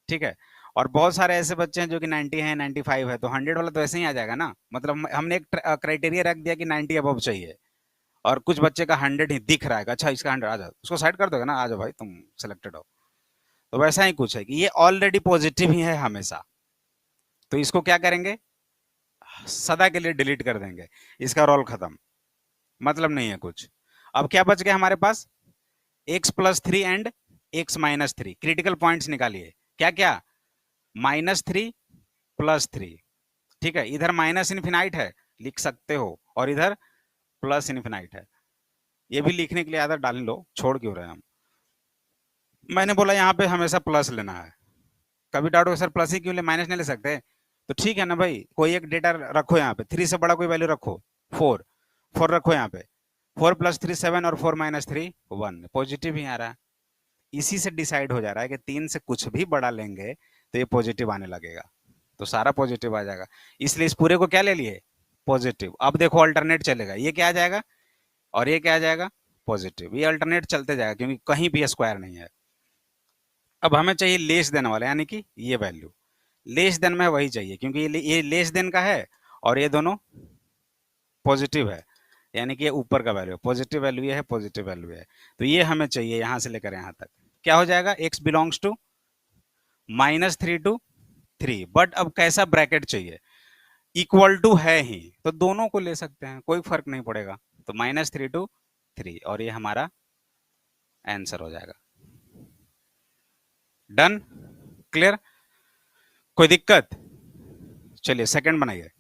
ठीक है? और बहुत सारे ऐसे बच्चे हैं जो कि 90 है, 95 है, तो 100 वाला तो ऐसे ही आ जाएगा ना। मतलब हमने एक क्राइटेरिया रख दिया कि 90 अबव चाहिए, और कुछ बच्चे का 100 ही दिख रहा है, अच्छा इसका 100 आ जाओ, उसको साइड कर दोगे ना, आ जाओ भाई तुम सिलेक्टेड हो। तो वैसा ही कुछ है कि ये ऑलरेडी पॉजिटिव ही है हमेशा, तो इसको क्या करेंगे, सदा के लिए डिलीट कर देंगे, इसका रोल खत्म, मतलब नहीं है कुछ। अब क्या बच गया हमारे पास? x+3 and x-3, critical points निकालिए। क्या क्या? -3 +3, ठीक है, इधर माइनस इन्फिनाइट है, लिख सकते हो, और इधर प्लस इन्फिनाइट है। ये भी लिखने के लिए आदत डाल लो, छोड़ क्यों रहे हम? मैंने बोला यहाँ पे हमेशा प्लस लेना है। कभी डाउट हो सर प्लस ही क्यों ले, माइनस नहीं ले सकते? तो ठीक है ना भाई, कोई एक डेटा रखो यहाँ पे, 3 से बड़ा कोई वैल्यू रखो, 4, 4 रखो यहाँ पे, 4+3 7 और 4-3 1, पॉजिटिव ही आ रहा है। इसी से डिसाइड हो जा रहा है कि 3 से कुछ भी बड़ा लेंगे तो ये पॉजिटिव आने लगेगा, तो सारा पॉजिटिव आ जाएगा। इसलिए इस पूरे को क्या ले लिए? पॉजिटिव। अब देखो अल्टरनेट चलेगा, ये क्या आ जाएगा और ये क्या आ जाएगा? पॉजिटिव। ये अल्टरनेट चलते जाएगा क्योंकि कहीं भी स्क्वायर नहीं है। अब हमें चाहिए लेस देन वाला, यानी कि ये वैल्यू लेस देन में वही चाहिए, क्योंकि ये लेस देन का है और ये दोनों पॉजिटिव है, यानी कि ये ऊपर का वैल्यू, पॉजिटिव वैल्यू ये है, पॉजिटिव वैल्यू है। तो ये हमें चाहिए यहां से लेकर यहां तक। क्या हो जाएगा? x belongs to -3 to 3, but अब कैसा ब्रैकेट चाहिए? इक्वल टू है ही तो दोनों को ले सकते हैं, कोई फर्क नहीं पड़ेगा। तो -3 टू 3, और ये हमारा आंसर हो जाएगा। डन? क्लियर? कोई दिक्कत? चलिए सेकंड बनाइए।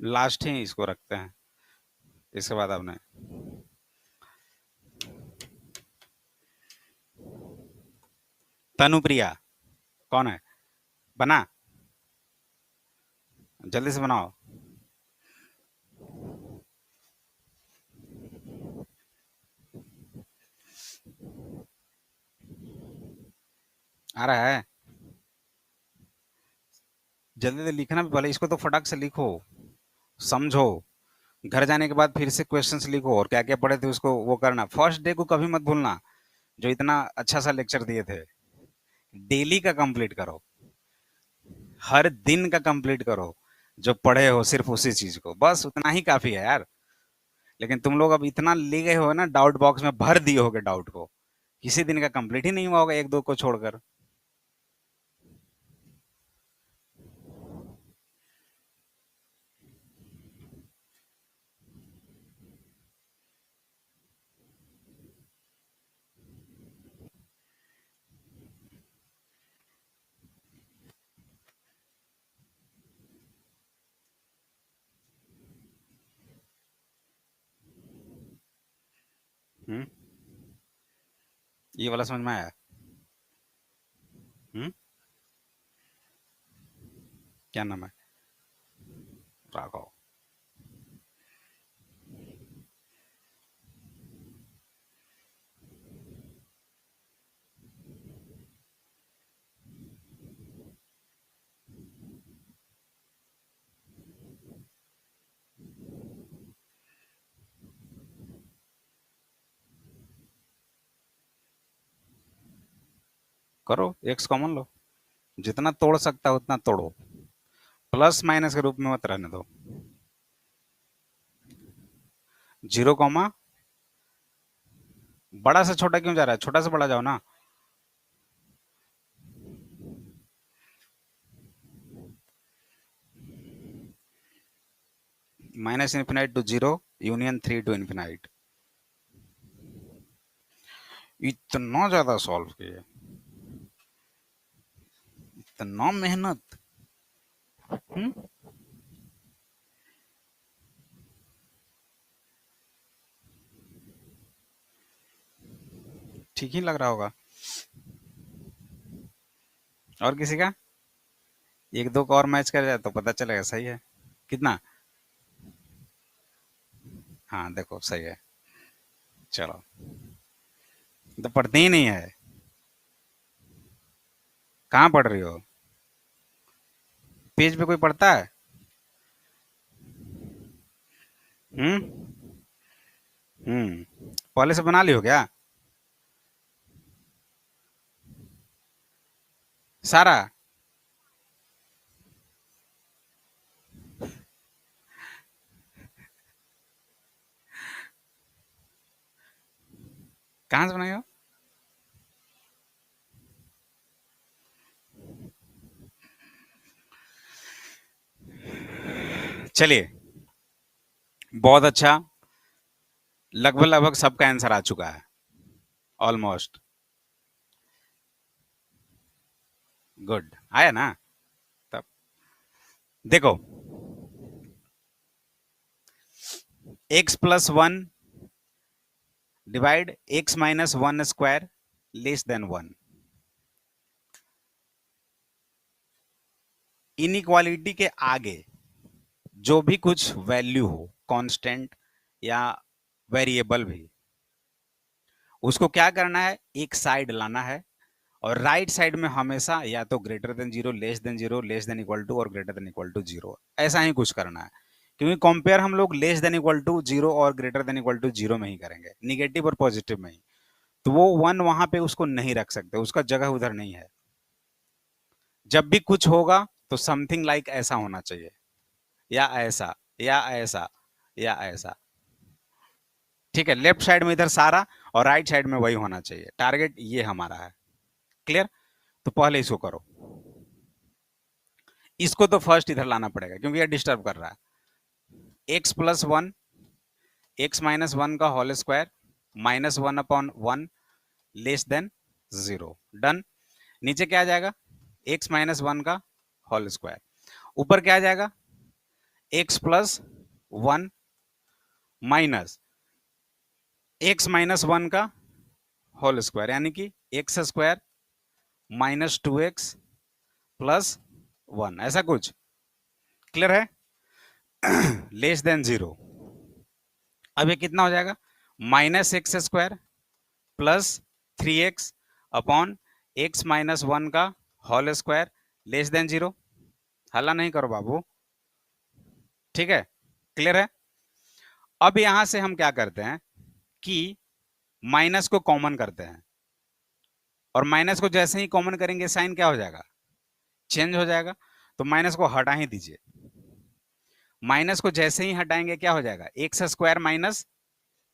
लास्ट ही इसको रखते हैं, इसके बाद आपने तनुप्रिया कौन है? बना, जल्दी से बनाओ। आ रहा है? जल्दी से लिखना भी, भले इसको तो फटाक से लिखो। समझो, घर जाने के बाद फिर से क्वेश्चंस लिखो और क्या क्या पढ़े थे उसको वो करना। फर्स्ट डे को कभी मत भूलना, जो इतना अच्छा सा लेक्चर दिए थे। डेली का कंप्लीट करो, हर दिन का कंप्लीट करो, जो पढ़े हो सिर्फ उसी चीज को, बस उतना ही काफी है यार। लेकिन तुम लोग अब इतना ले गए हो ना, डाउट बॉक्स में भर दिए होगे डाउट को, किसी दिन का कंप्लीट ही नहीं हुआ होगा एक दो को छोड़कर। हम्म, ये वाला समझ में आया? हम्म, क्या नाम है? राघव। करो, एक्स कॉमन लो, जितना तोड़ सकता है उतना तोड़ो, प्लस माइनस के रूप में मत रहने दो। जीरो कॉमा, बड़ा से छोटा क्यों जा रहा है, छोटा से बड़ा जाओ ना। Minus infinite to zero, union three to infinite. इतना ज्यादा सॉल्व किए, इतना मेहनत। हम्म, ठीक ही लग रहा होगा। और किसी का एक दो का और मैच कर जाए तो पता चलेगा सही है कितना। हाँ देखो सही है। चलो, तो पढ़ते ही नहीं है, कहाँ पढ़ रही हो? पेज पे कोई पढ़ता है? हम्म, पहले से बना ली हो क्या सारा? कहाँ से बनाई हो? चलिए, बहुत अच्छा, लगभग लगभग सबका आंसर आ चुका है, ऑलमोस्ट। गुड, आया ना? तब देखो, x plus one divide x minus one square less then one. Inequality के आगे जो भी कुछ वैल्यू हो, कांस्टेंट या वेरिएबल भी, उसको क्या करना है, एक साइड लाना है, और राइट साइड में हमेशा या तो greater than zero, less than equal to और greater than equal to zero, ऐसा ही कुछ करना है। क्योंकि कंपेयर हम लोग less than equal to zero और greater than equal to zero में ही करेंगे, निगेटिव और पॉजिटिव में ही। तो वो वन वहां पे उसको नहीं रख सकते, उसका जगह उधर नहीं है। जब भी कुछ होगा तो समथिंग लाइक ऐसा होना चाहिए, या ऐसा, या ऐसा, या ऐसा। ठीक है, लेफ्ट साइड में इधर सारा और राइट साइड में वही होना चाहिए, टारगेट ये हमारा है। क्लियर? तो पहले इसको करो, इसको तो फर्स्ट इधर लाना पड़ेगा क्योंकि ये डिस्टर्ब कर रहा है। X plus one, x minus one का whole square, minus one upon one, less than zero. Done. नीचे क्या आ जाएगा, एक्स माइनस वन का होल स्क्वायर। ऊपर क्या आ जाएगा, x plus one minus x minus one का होल स्क्वायर, यानी कि x square minus two x plus one, ऐसा कुछ। क्लियर है? Less than zero. अब ये कितना हो जाएगा, minus x square plus three x upon x minus one का whole square less than zero. हल्ला नहीं करो बाबू, ठीक है? क्लियर है? अब यहां से हम क्या करते हैं कि माइनस को कॉमन करते हैं, और माइनस को जैसे ही कॉमन करेंगे साइन क्या हो जाएगा, चेंज हो जाएगा। तो माइनस को हटा ही दीजिए। माइनस को जैसे ही हटाएंगे क्या हो जाएगा, x square minus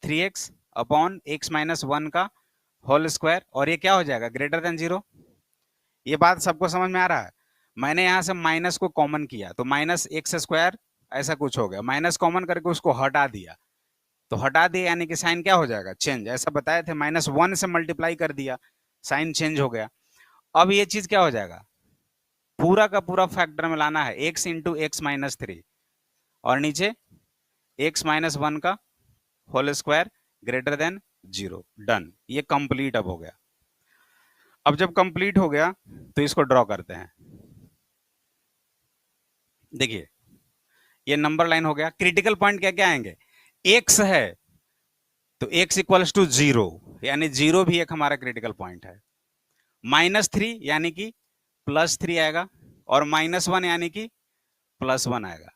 3x upon x minus 1 का होल स्क्वायर, और ये क्या हो जाएगा, ग्रेटर देन 0। ये बात सबको समझ में आ रहा है? मैंने यहां से माइनस को कॉमन किया तो माइनस एक्स स्क्वायर ऐसा कुछ हो गया, माइनस कॉमन करके उसको हटा दिया, तो हटा दिया यानी कि साइन क्या हो जाएगा, चेंज। ऐसा बताए थे, -1 से मल्टीप्लाई कर दिया, साइन चेंज हो गया। अब ये चीज क्या हो जाएगा, पूरा का पूरा फैक्टर में लाना है, एक्स इंटू एक्स माइनस 3 और नीचे एक्स माइनस 1 का whole square greater than 0। Done, ये कंप्लीट अब हो गया। अब जब कंप्लीट हो गया तो इसको ड्रॉ करते हैं। देखिए ये नंबर लाइन हो गया। क्रिटिकल पॉइंट क्या क्या आएंगे, एक्स है तो एक्स इक्वल्स टू 0, यानी 0 भी एक हमारा क्रिटिकल पॉइंट है। -3 यानी कि +3 आएगा, और -1 यानी कि +1 आएगा।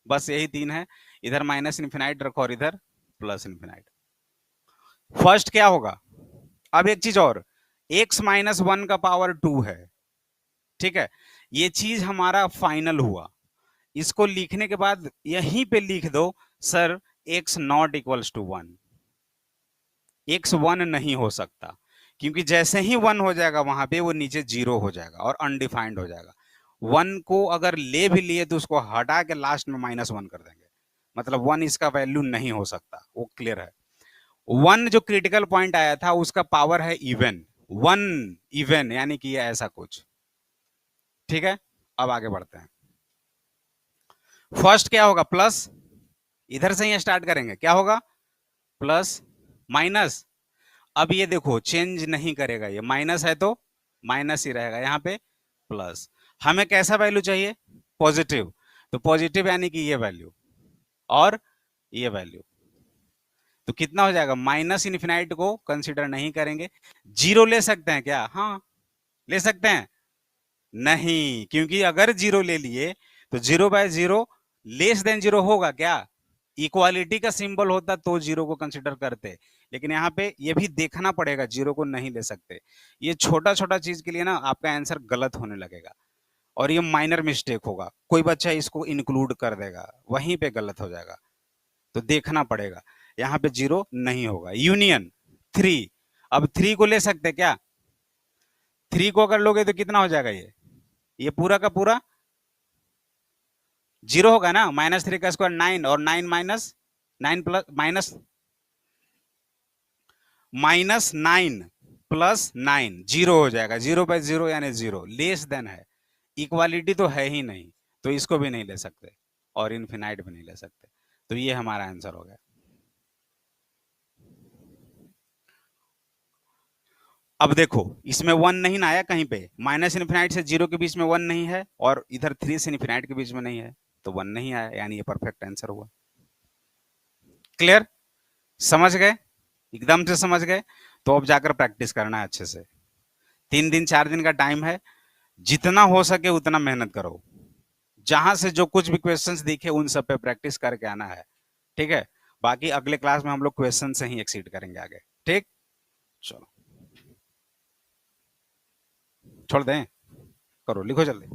बस यही तीन है, इधर माइनस इन्फिनाइट रखो और इधर प्लस इन्फिनाइट। फर्स्ट क्या होगा, अब एक चीज और, x माइनस 1 का पावर 2 है, ठीक है, ये चीज हमारा फाइनल हुआ। इसको लिखने के बाद यहीं पे लिख दो, sir x not equals to 1, x 1 नहीं हो सकता, क्योंकि जैसे ही 1 हो जाएगा वहां पे वो नीचे 0 हो जाएगा और अनडिफाइंड हो जाएगा। 1 को अगर ले भी लिए तो उसको हटा के लास्ट में -1 कर देंगे, मतलब 1 इसका वैल्यू नहीं हो सकता, वो क्लियर है। 1 जो क्रिटिकल पॉइंट आया था उसका पावर है इवन, 1 इवन यानी कि ये ऐसा कुछ, ठीक है। अब आगे बढ़ते हैं। फर्स्ट क्या होगा, प्लस, इधर से ही स्टार्ट करेंगे, क्या होगा, प्लस माइनस। अब ये देखो चेंज नहीं करेगा, ये माइनस है तो माइनस ही रहेगा, यहां पे प्लस। हमें कैसा वैल्यू चाहिए, पॉजिटिव, तो पॉजिटिव यानी कि ये वैल्यू और ये वैल्यू, तो कितना हो जाएगा, माइनस इन्फिनाइट को कंसीडर नहीं करेंगे। 0 ले सकते हैं क्या, हाँ ले सकते हैं, नहीं, क्योंकि अगर 0 ले लिए तो 0/0 लेस देन 0 होगा क्या, इक्वालिटी का सिंबल होता तो 0 को कंसीडर करते, लेकिन यहाँ पे ये भी देखना पड़ेगा, 0 को नहीं ले सकते। ये छोटा छोटा चीज के लिए ना आपका आंसर गलत होने लगेगा, और ये माइनर मिस्टेक होगा, कोई बच्चा इसको इंक्लूड कर देगा, वहीं पे गलत हो जाएगा, तो देखना पड़ेगा। यहाँ पे 0 नहीं होगा। यूनियन 3, अब 3 को ले सकते क्या, 3 को अगर लोगे तो कितना हो जाएगा, ये पूरा का पूरा 0 होगा ना, -3 का स्क्वायर 9, और 9 माइनस 9 प्लस -9 प्लस 9 0 हो जाएगा, 0/0 यानी 0, लेस देन है, इक्वालिटी तो है ही नहीं, तो इसको भी नहीं ले सकते और इनफिनाइट भी नहीं ले सकते, तो ये हमारा आंसर हो गया। अब देखो इसमें 1 नहीं ना आया कहीं पे, माइनस इन्फिनाइट से 0 के बीच में 1 नहीं है, और इधर 3 से इन्फिनाइट के बीच में नहीं है, तो 1 नहीं आया, यानी ये परफेक्ट आंसर हुआ। क्लियर, समझ गए, एकदम से समझ गए। तो अब जाकर प्रैक्टिस करना है अच्छे से, 3 दिन 4 दिन का टाइम है, जितना हो सके उतना मेहनत करो, जहां से जो कुछ भी क्वेश्चंस दिखे उन सब पे प्रैक्टिस करके आना है, ठीक है। बाकी अगले क्लास में हम लोग क्वेश्चन से ही एक्सीड करेंगे आगे, ठीक। चलो छोड़ दें, करो, लिखो जल्दी।